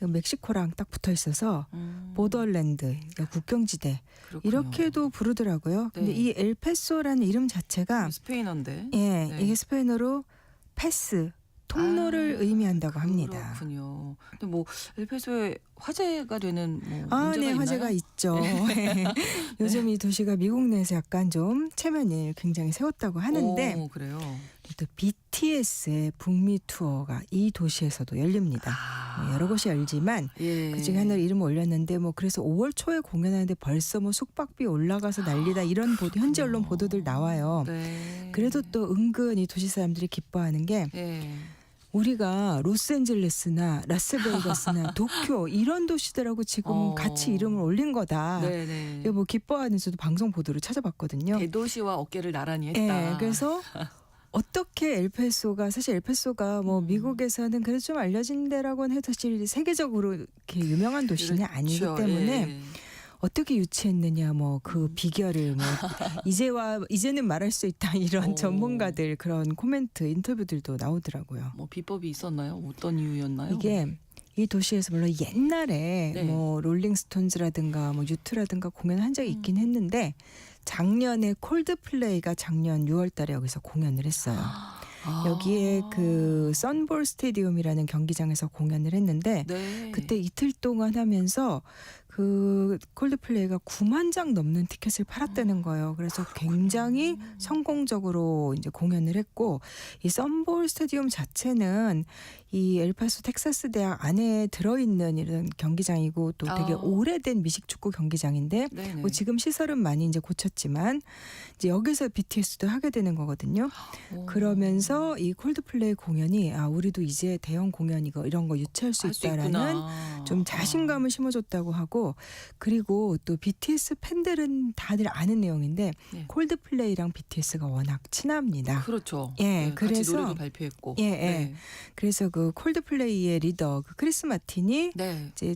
멕시코랑 딱 붙어 있어서 보더랜드, 그러니까 국경지대 그렇군요. 이렇게도 부르더라고요. 근데 네. 이 엘페소라는 이름 자체가 스페인어인데. 예, 네. 이게 스페인어로 패스, 통로를 의미한다고 합니다. 그렇군요. 근데 뭐 엘페소에 화제가 되는 뭐 문제가 네, 있나요? 화제가 있죠. 요즘 이 도시가 미국 내에서 약간 좀 체면을 굉장히 세웠다고 하는데 오, 그래요. 또 BTS의 북미 투어가 이 도시에서도 열립니다. 뭐 여러 곳이 열지만 예. 그중에 하나를 이름을 올렸는데 뭐 그래서 5월 초에 공연하는데 벌써 뭐 숙박비 올라가서 난리다 이런 현지 언론 보도들 나와요. 네. 그래도 또 은근히 도시 사람들이 기뻐하는 게 예. 우리가 로스앤젤레스나 라스베이거스나 도쿄 이런 도시들하고 지금 같이 이름을 올린 거다. 네네. 이거 뭐 기뻐하는지도 방송 보도를 찾아봤거든요. 대도시와 어깨를 나란히 했다. 네, 그래서 어떻게 엘페소가 사실 엘페소가 뭐 미국에서는 그래도 좀 알려진 데라고는 해도 사실 세계적으로 이렇게 유명한 도시는 아니기 그렇죠. 때문에 예. 어떻게 유치했느냐 뭐 그 비결을 뭐 이제는 말할 수 있다 이런 오. 전문가들 그런 코멘트 인터뷰들도 나오더라고요. 뭐 비법이 있었나요? 어떤 이유였나요? 이게 이 도시에서 물론 옛날에 네. 뭐 롤링스톤즈라든가 뭐 유투라든가 공연한 적이 있긴 했는데 작년에 콜드플레이가 작년 6월달에 여기서 공연을 했어요. 아. 여기에 그 선볼 스테디움이라는 경기장에서 공연을 했는데 네. 그때 이틀 동안 하면서 그 콜드플레이가 9만 장 넘는 티켓을 팔았다는 거예요. 그래서 굉장히 성공적으로 이제 공연을 했고 이 선볼 스테디움 자체는 이 엘파소 텍사스 대학 안에 들어있는 이런 경기장이고 또 되게 오래된 미식축구 경기장인데 네네. 뭐 지금 시설은 많이 이제 고쳤지만 이제 여기서 BTS도 하게 되는 거거든요. 오. 그러면서 이 콜드플레이 공연이 우리도 이제 대형 공연 이런 거 유치할 수 할 수 있다라는 있구나. 좀 자신감을 심어줬다고 하고 그리고 또 BTS 팬들은 다들 아는 내용인데 네. 콜드플레이랑 BTS가 워낙 친합니다. 그렇죠. 예, 네, 같이 그래서 노래도 발표했고. 예, 예. 네. 그래서 그 콜드플레이의 리더 그 크리스 마틴이 네. 이제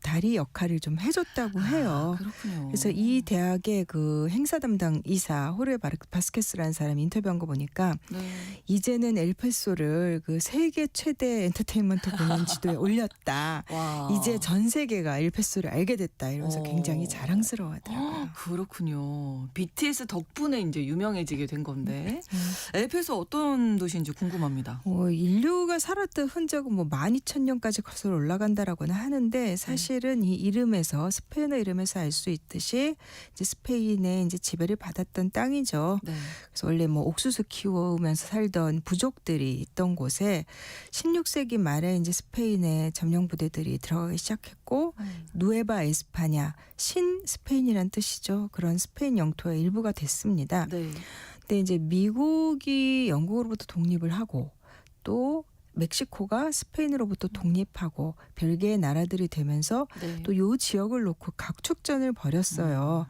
다리 역할을 좀 해줬다고 해요. 그렇군요. 그래서 이 대학의 그 행사 담당 이사 호르에 바스케스라는 사람이 인터뷰한 거 보니까 네. 이제는 엘페소를 그 세계 최대 엔터테인먼트 공연 지도에 올렸다. 와. 이제 전 세계가 엘페소를 알게 됐다. 이러면서 어. 굉장히 자랑스러워하더라고요. 그렇군요. BTS 덕분에 이제 유명해지게 된 건데 음. 엘페소 어떤 도시인지 궁금합니다. 인류가 살았던 흔적은 뭐 12,000년까지 거슬러 올라간다라고는 하는데 사실은 이 이름에서 스페인어 이름에서 알 수 있듯이 이제 스페인의 이제 지배를 받았던 땅이죠. 네. 그래서 원래 뭐 옥수수 키우면서 살던 부족들이 있던 곳에 16세기 말에 이제 스페인의 점령 부대들이 들어가기 시작했고 누에바 에스파냐 신 스페인이란 뜻이죠. 그런 스페인 영토의 일부가 됐습니다. 네. 근데 이제 미국이 영국으로부터 독립을 하고 또 멕시코가 스페인으로부터 독립하고 별개의 나라들이 되면서 네. 또 요 지역을 놓고 각축전을 벌였어요.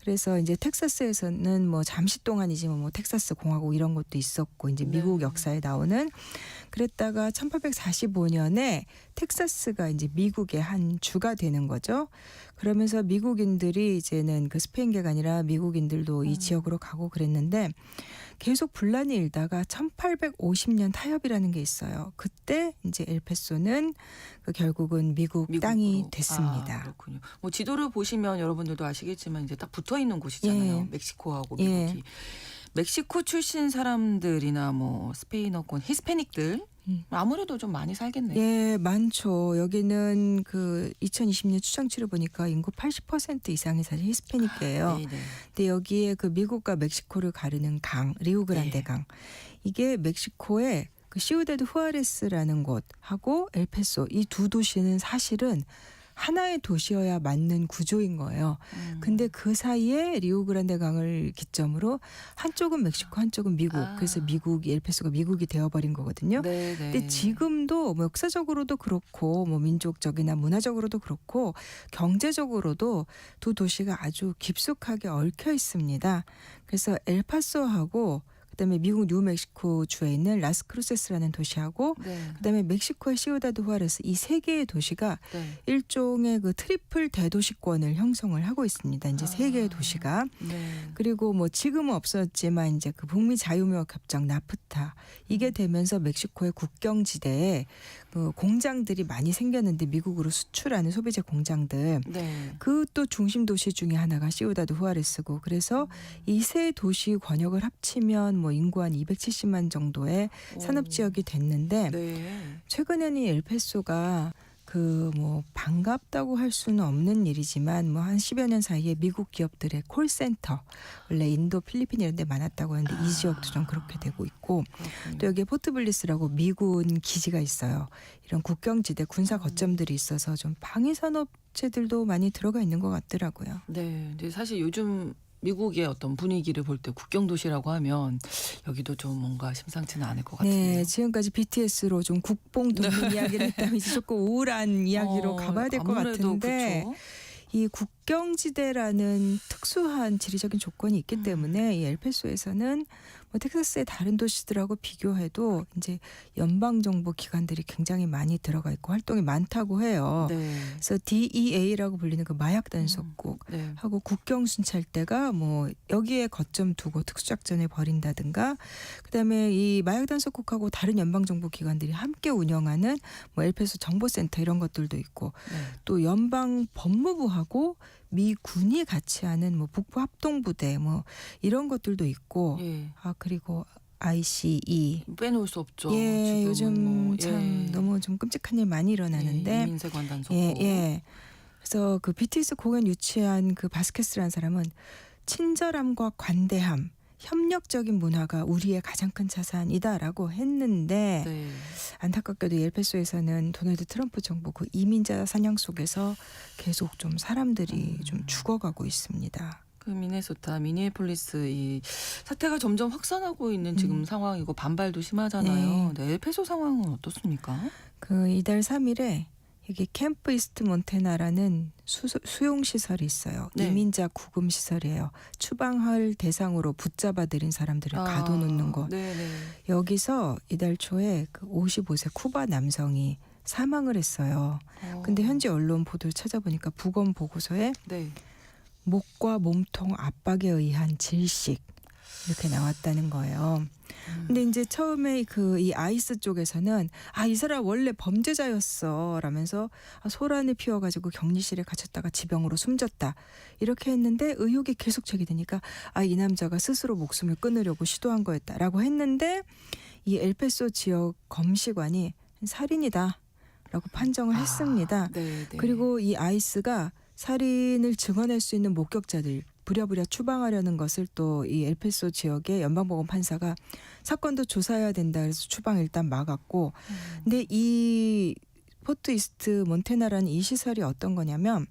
그래서 이제 텍사스에서는 뭐 잠시 동안이지만 뭐 텍사스 공화국 이런 것도 있었고 이제 미국 네. 역사에 나오는 그랬다가 1845년에 텍사스가 이제 미국의 한 주가 되는 거죠. 그러면서 미국인들이 이제는 그 스페인계가 아니라 미국인들도 이 지역으로 가고 그랬는데 계속 분란이 일다가 1850년 타협이라는 게 있어요. 그때 이제 엘페소는 그 결국은 미국 땅이 미국으로. 됐습니다. 그렇군요. 뭐 지도를 보시면 여러분들도 아시겠지만 이제 딱 붙어 있는 곳이잖아요. 예. 멕시코하고 예. 미국이. 멕시코 출신 사람들이나 뭐 스페인어권 히스패닉들 아무래도 좀 많이 살겠네요. 예, 많죠. 여기는 그 2020년 추정치를 보니까 인구 80% 이상이 사실 히스패닉이에요. 네, 네. 근데 여기에 그 미국과 멕시코를 가르는 강, 리우그란데 네. 강. 이게 멕시코의 그 시우데드 후아레스라는 곳하고 엘페소 이 두 도시는 사실은 하나의 도시여야 맞는 구조인 거예요. 근데 그 사이에 리오그란데 강을 기점으로 한쪽은 멕시코, 한쪽은 미국. 그래서 미국이 엘파소가 미국이 되어버린 거거든요. 네, 네. 근데 지금도 뭐 역사적으로도 그렇고 뭐 민족적이나 문화적으로도 그렇고 경제적으로도 두 도시가 아주 깊숙하게 얽혀 있습니다. 그래서 엘파소하고 그다음에 미국 뉴멕시코 주에 있는 라스크루세스라는 도시하고 네. 그다음에 멕시코의 시우다드 후아레스 이 세 개의 도시가 네. 일종의 그 트리플 대도시권을 형성을 하고 있습니다. 이제 세 개의 도시가. 네. 그리고 뭐 지금은 없었지만 이제 그 북미 자유무역 협정 나프타 이게 되면서 멕시코의 국경지대에 그 공장들이 많이 생겼는데 미국으로 수출하는 소비재 공장들 네. 그 또 중심 도시 중에 하나가 시우다드 후아레스고 그래서 이 세 도시 권역을 합치면 뭐 인구 한 270만 정도의 산업 지역이 됐는데 네. 최근에는 이 엘파소가 그 뭐 반갑다고 할 수는 없는 일이지만 뭐 한 10여 년 사이에 미국 기업들의 콜센터 원래 인도 필리핀 이런 데 많았다고 하는데 이 지역도 좀 그렇게 되고 있고 그렇군요. 또 여기에 포트블리스라고 미군 기지가 있어요. 이런 국경지대 군사 거점들이 있어서 좀 방위 산업체들도 많이 들어가 있는 것 같더라고요. 네. 근데 사실 요즘 미국의 어떤 분위기를 볼 때 국경 도시라고 하면 여기도 좀 뭔가 심상치는 않을 것 같은데요. 네, 지금까지 BTS로 좀 국뽕 돋는 이야기를 했다면 이제 조금 우울한 이야기로 가봐야 될 것 아무래도 같은데 그렇죠. 이 국경지대라는 특수한 지리적인 조건이 있기 때문에 이 엘파소에서는 뭐 텍사스의 다른 도시들하고 비교해도 이제 연방정부 기관들이 굉장히 많이 들어가 있고 활동이 많다고 해요. 네. 그래서 DEA라고 불리는 그 마약 단속국 네. 하고 국경 순찰대가 뭐 여기에 거점 두고 특수작전을 벌인다든가 그다음에 이 마약 단속국하고 다른 연방정부 기관들이 함께 운영하는 뭐 엘파소 정보센터 이런 것들도 있고 네. 또 연방 법무부하고 미 군이 같이 하는 뭐 북부 합동부대 뭐 이런 것들도 있고 예. 아 그리고 ICE 빼놓을 수 없죠. 예 지금은 요즘 뭐, 참 예. 너무 좀 끔찍한 일 많이 일어나는데 예, 이민세관 단속고. 예. 그래서 그 BTS 공연 유치한 그 바스케스라는 사람은 친절함과 관대함, 협력적인 문화가 우리의 가장 큰 자산이다라고 했는데 네. 안타깝게도 이 엘파소에서는 도널드 트럼프 정부 그 이민자 사냥 속에서 계속 좀 사람들이 좀 죽어가고 있습니다. 그 미네소타, 미니애폴리스 이 사태가 점점 확산하고 있는 지금 상황이고 반발도 심하잖아요. 네. 엘파소 상황은 어떻습니까? 그 이달 3일에 여기 캠프 이스트 몬테나라는 수용 시설이 있어요. 네. 이민자 구금 시설이에요. 추방할 대상으로 붙잡아들인 사람들을 가둬놓는 곳. 네네. 여기서 이달 초에 그 55세 쿠바 남성이 사망을 했어요. 근데 현지 언론 보도를 찾아보니까 부검 보고서에 네. 목과 몸통 압박에 의한 질식 이렇게 나왔다는 거예요. 근데 이제 처음에 그 이 아이스 쪽에서는 아, 이 사람 원래 범죄자였어 라면서 소란을 피워가지고 격리실에 갇혔다가 지병으로 숨졌다 이렇게 했는데 의혹이 계속 제기되니까 아, 이 남자가 스스로 목숨을 끊으려고 시도한 거였다라고 했는데 이 엘파소 지역 검시관이 살인이다 라고 판정을 했습니다. 네, 네. 그리고 이 아이스가 살인을 증언할 수 있는 목격자들 부랴부랴 추방하려는 것을 또 이 엘파소 지역의 연방법원 판사가 사건도 조사해야 된다 그래서 추방 일단 막았고 근데 이 포트 이스트 몬테나라는 이 시설이 어떤 거냐면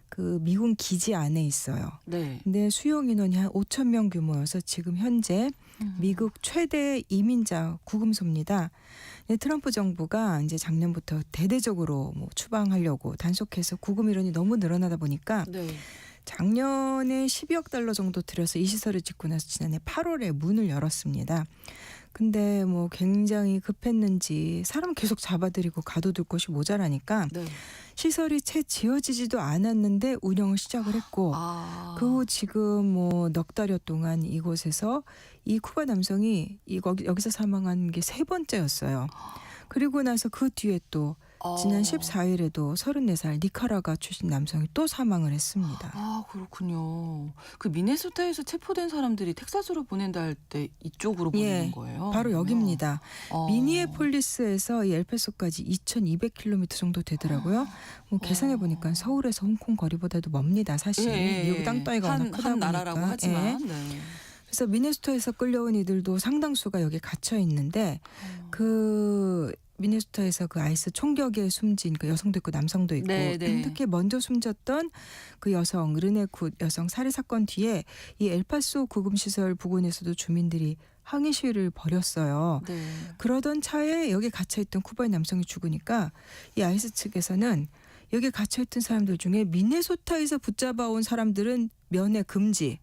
그 미군 기지 안에 있어요. 네. 근데 수용 인원이 한 5천 명 규모여서 지금 현재 미국 최대 이민자 구금소입니다. 트럼프 정부가 이제 작년부터 대대적으로 뭐 추방하려고 단속해서 구금 인원이 너무 늘어나다 보니까 네. 작년에 12억 달러 정도 들여서 이 시설을 짓고 나서 지난해 8월에 문을 열었습니다. 근데 뭐 굉장히 급했는지 사람 계속 잡아들이고 가둬둘 곳이 모자라니까 네. 시설이 채 지어지지도 않았는데 운영을 시작을 했고 그 후 지금 뭐 넉 달여 동안 이곳에서 이 쿠바 남성이 여기서 사망한 게 3번째였어요. 그리고 나서 그 뒤에 또 지난 14일에도 34살 니카라과 출신 남성이 또 사망을 했습니다. 아, 그렇군요. 그 미네소타에서 체포된 사람들이 텍사스로 보낸다 할 때 이쪽으로 보내는 거예요? 바로 여기입니다. 어. 미니애폴리스에서 이 엘파소까지 2,200km 정도 되더라고요. 뭐 계산해 보니까 서울에서 홍콩 거리보다도 멉니다. 사실 미국 땅덩이가 워낙 크다 한 보니까. 나라라고 하지만. 네. 그래서 미네소타에서 끌려온 이들도 상당수가 여기 갇혀 있는데 그 미네소타에서 그 아이스 총격에 숨진 그 여성도 있고 남성도 있고 네, 네. 특히 먼저 숨졌던 그 여성 르네 굿 여성 살해 사건 뒤에 이 엘파소 구금시설 부근에서도 주민들이 항의 시위를 벌였어요. 네. 그러던 차에 여기 갇혀있던 쿠바인 남성이 죽으니까 이 아이스 측에서는 여기 갇혀있던 사람들 중에 미네소타에서 붙잡아온 사람들은 면회 금지.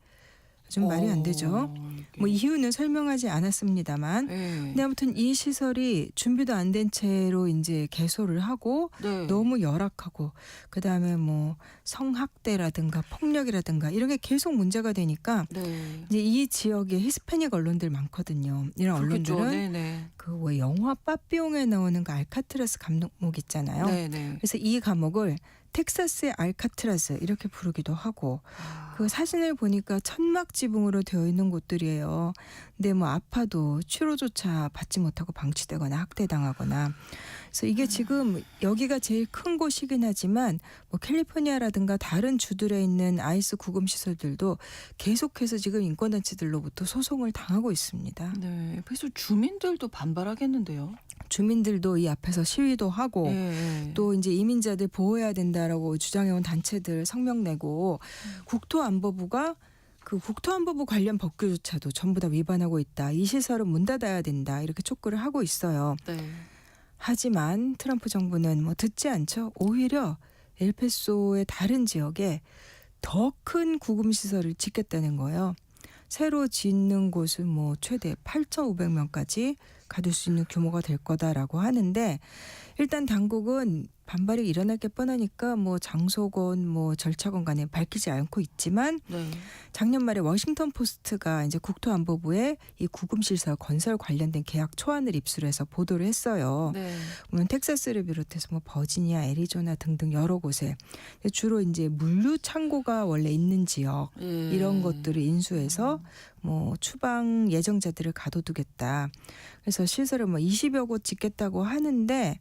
좀 말이 안 되죠. 뭐 이유는 설명하지 않았습니다만 네. 근데 아무튼 이 시설이 준비도 안 된 채로 이제 개소를 하고 네. 너무 열악하고 그다음에 뭐 성학대라든가 폭력이라든가 이런 게 계속 문제가 되니까 네. 이제 이 지역에 히스패닉 언론들 많거든요. 이런 그렇겠죠. 언론들은 네네. 그 왜 영화 빠삐용에 나오는 그 알카트라스 감옥 있잖아요. 네네. 그래서 이 감옥을 텍사스의 알카트라스 이렇게 부르기도 하고 그 사진을 보니까 천막 지붕으로 되어 있는 곳들이에요. 근데 뭐 아파도 치료조차 받지 못하고 방치되거나 학대당하거나 그래서 이게 지금 여기가 제일 큰 곳이긴 하지만 뭐 캘리포니아라든가 다른 주들에 있는 아이스 구금 시설들도 계속해서 지금 인권단체들로부터 소송을 당하고 있습니다. 네. 그래서 주민들도 반발하겠는데요. 주민들도 이 앞에서 시위도 하고 네. 또 이제 이민자들 보호해야 된다라고 주장해온 단체들 성명 내고 국토안보부가 그 국토안보부 관련 법규조차도 전부 다 위반하고 있다. 이 시설은 문 닫아야 된다. 이렇게 촉구를 하고 있어요. 네. 하지만 트럼프 정부는 뭐 듣지 않죠. 오히려 엘파소의 다른 지역에 더 큰 구금시설을 짓겠다는 거예요. 새로 짓는 곳은 뭐 최대 8,500명까지 가둘 수 있는 규모가 될 거다라고 하는데 일단 당국은 반발이 일어날 게 뻔하니까 뭐 장소건 뭐 절차건 간에 밝히지 않고 있지만 네. 작년 말에 워싱턴 포스트가 이제 국토안보부에 이 구금시설 건설 관련된 계약 초안을 입수해서 보도를 했어요. 네. 물론 텍사스를 비롯해서 뭐 버지니아, 애리조나 등등 여러 곳에 주로 이제 물류 창고가 원래 있는 지역 예. 이런 것들을 인수해서 뭐 추방 예정자들을 가둬두겠다. 그래서 시설을 뭐 20여 곳 짓겠다고 하는데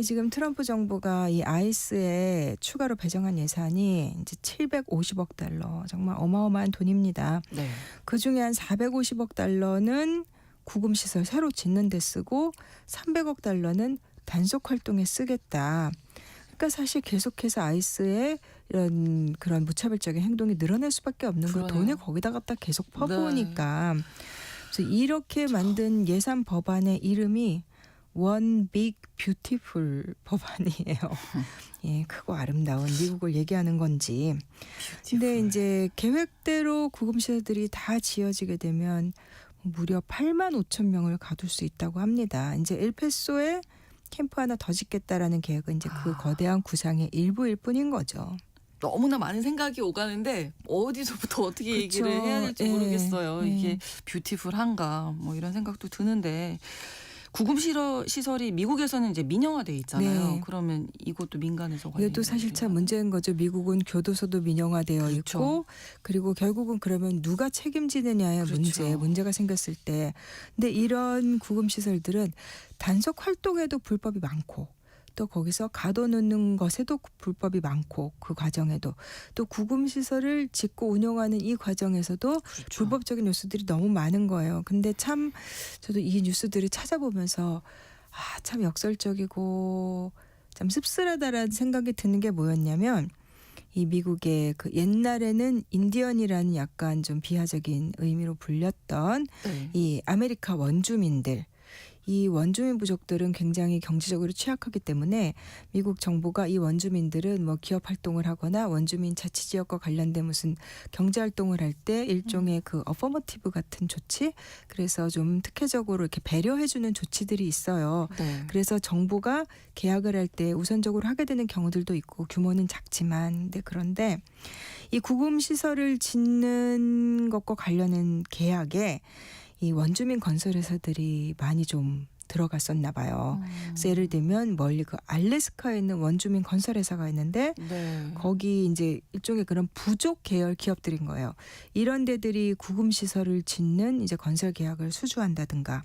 지금 트럼프 정부가 이 아이스에 추가로 배정한 예산이 이제 750억 달러 정말 어마어마한 돈입니다. 네. 그 중에 한 450억 달러는 구금 시설 새로 짓는 데 쓰고 300억 달러는 단속 활동에 쓰겠다. 그러니까 사실 계속해서 아이스에 이런 그런 무차별적인 행동이 늘어날 수밖에 없는 거 그러네요. 돈을 거기다 갖다 계속 퍼부으니까 그래서 이렇게 만든 예산 법안의 이름이 One Big Beautiful 법안이에요. 예, 크고 아름다운 미국을 얘기하는 건지. 근데 이제 계획대로 구금시설들이 다 지어지게 되면 무려 8만 5천 명을 가둘 수 있다고 합니다. 이제 엘파소에 캠프 하나 더 짓겠다라는 계획은 이제 그 거대한 구상의 일부일 뿐인 거죠. 너무나 많은 생각이 오가는데 어디서부터 어떻게 그쵸. 얘기를 해야 될지 예, 모르겠어요. 예. 이게 뷰티풀한가 뭐 이런 생각도 드는데 구금 시설이 미국에서는 이제 민영화돼 있잖아요. 네. 그러면 이것도 민간에서 관리. 이것도 사실 참 문제인 거죠. 미국은 교도소도 민영화되어 그렇죠. 있고 그리고 결국은 그러면 누가 책임지느냐의 그렇죠. 문제가 생겼을 때. 근데 이런 구금 시설들은 단속 활동에도 불법이 많고 또 거기서 가둬놓는 것에도 불법이 많고 그 과정에도 또 구금 시설을 짓고 운영하는 이 과정에서도 그렇죠. 불법적인 뉴스들이 너무 많은 거예요. 근데 참 저도 이 뉴스들을 찾아보면서 참 역설적이고 참 씁쓸하다라는 생각이 드는 게 뭐였냐면 이 미국의 그 옛날에는 인디언이라는 약간 좀 비하적인 의미로 불렸던 네. 이 아메리카 원주민들 이 원주민 부족들은 굉장히 경제적으로 취약하기 때문에 미국 정부가 이 원주민들은 뭐 기업 활동을 하거나 원주민 자치 지역과 관련된 무슨 경제 활동을 할 때 일종의 그 어퍼머티브 같은 조치 그래서 좀 특혜적으로 이렇게 배려해주는 조치들이 있어요. 네. 그래서 정부가 계약을 할 때 우선적으로 하게 되는 경우들도 있고 규모는 작지만 그런데 이 구금 시설을 짓는 것과 관련된 계약에 이 원주민 건설회사들이 많이 좀 들어갔었나 봐요. 그래서 예를 들면 멀리 그 알래스카에 있는 원주민 건설회사가 있는데 네. 거기 이제 일종의 그런 부족 계열 기업들인 거예요. 이런 데들이 구금 시설을 짓는 이제 건설 계약을 수주한다든가.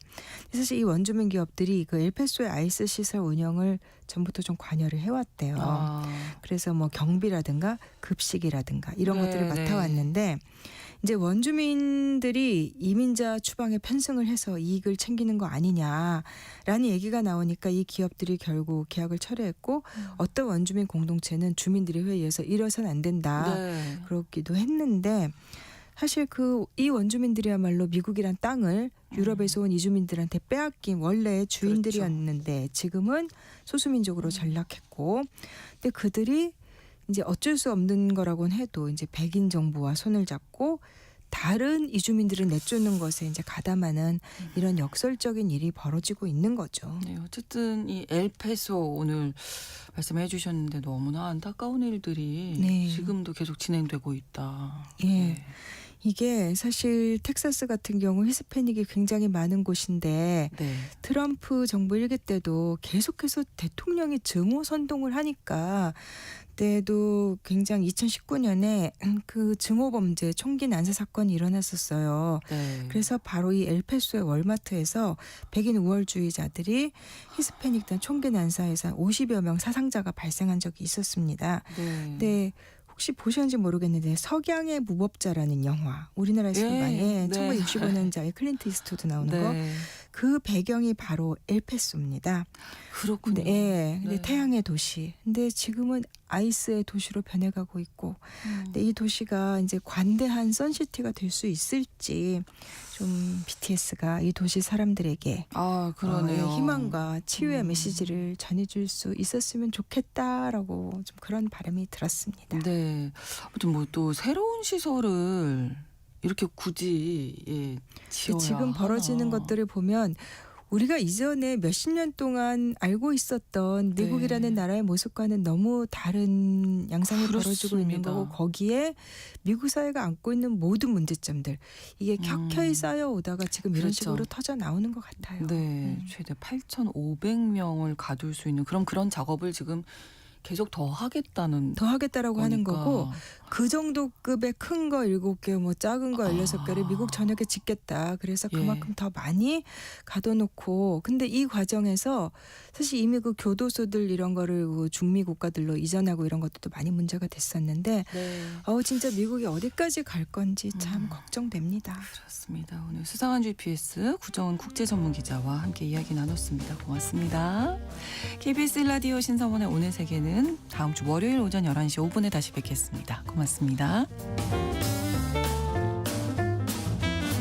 사실 이 원주민 기업들이 그 엘파소의 아이스 시설 운영을 전부터 좀 관여를 해왔대요. 그래서 뭐 경비라든가 급식이라든가 이런 네, 것들을 네. 맡아왔는데 이제 원주민들이 이민자 추방에 편승을 해서 이익을 챙기는 거 아니냐라는 얘기가 나오니까 이 기업들이 결국 계약을 철회했고 어떤 원주민 공동체는 주민들이 회의에서 이래서는 안 된다. 네. 그렇기도 했는데 사실 이 원주민들이야말로 미국이란 땅을 유럽에서 온 이주민들한테 빼앗긴 원래의 주인들이었는데 지금은 소수민족으로 전락했고 근데 그들이 이제 어쩔 수 없는 거라고는 해도 이제 백인 정부와 손을 잡고 다른 이주민들을 내쫓는 것에 이제 가담하는 이런 역설적인 일이 벌어지고 있는 거죠. 네, 어쨌든 이 엘페소 오늘 말씀해 주셨는데 너무나 안타까운 일들이 네. 지금도 계속 진행되고 있다. 예. 네. 이게 사실 텍사스 같은 경우 히스패닉이 굉장히 많은 곳인데 네. 트럼프 정부 일기 때도 계속해서 대통령이 증오 선동을 하니까 그때도 굉장히 2019년에 그 증오 범죄 총기 난사 사건이 일어났었어요. 네. 그래서 바로 이 엘페소의 월마트에서 백인 우월주의자들이 히스패닉 총기 난사에서 한 50여 명 사상자가 발생한 적이 있었습니다. 네. 네. 혹시 보셨는지 모르겠는데 석양의 무법자라는 영화 우리나라에서 예, 많이 네. 1965년작에 클린트 이스트우드 나오는 거 네. 그 배경이 바로 엘페소입니다. 그렇군요. 네, 근데 네. 태양의 도시. 근데 지금은 아이스의 도시로 변해가고 있고, 근데 이 도시가 이제 관대한 선시티가 될 수 있을지 좀 BTS가 이 도시 사람들에게 아, 그러네요. 희망과 치유의 메시지를 전해줄 수 있었으면 좋겠다라고 좀 그런 바람이 들었습니다. 네. 아무튼 뭐 또 새로운 시설을 이렇게 굳이 지어야 지금 벌어지는 하나. 것들을 보면 우리가 이전에 몇십 년 동안 알고 있었던 네. 미국이라는 나라의 모습과는 너무 다른 양상이 벌어지고 있는 그렇습니다. 거고 거기에 미국 사회가 안고 있는 모든 문제점들 이게 켜켜이 쌓여오다가 지금 이런 그렇죠. 식으로 터져 나오는 것 같아요. 네, 최대 8,500명을 가둘 수 있는 그런 작업을 지금 계속 더 하겠다는 더 하겠다라고 하는 거니까. 거고 그 정도 급의 큰 거 7개 뭐 작은 거 16개를 미국 전역에 짓겠다. 그래서 예. 그만큼 더 많이 가둬놓고 근데 이 과정에서 사실 이미 그 교도소들 이런 거를 그 중미 국가들로 이전하고 이런 것도 많이 문제가 됐었는데 네. 진짜 미국이 어디까지 갈 건지 참 걱정됩니다. 그렇습니다. 오늘 수상한 GPS 구정은 국제전문기자와 함께 이야기 나눴습니다. 고맙습니다. KBS 라디오 신성원의 오늘 세계는 다음 주 월요일 오전 11시 5분에 다시 뵙겠습니다. 고맙습니다.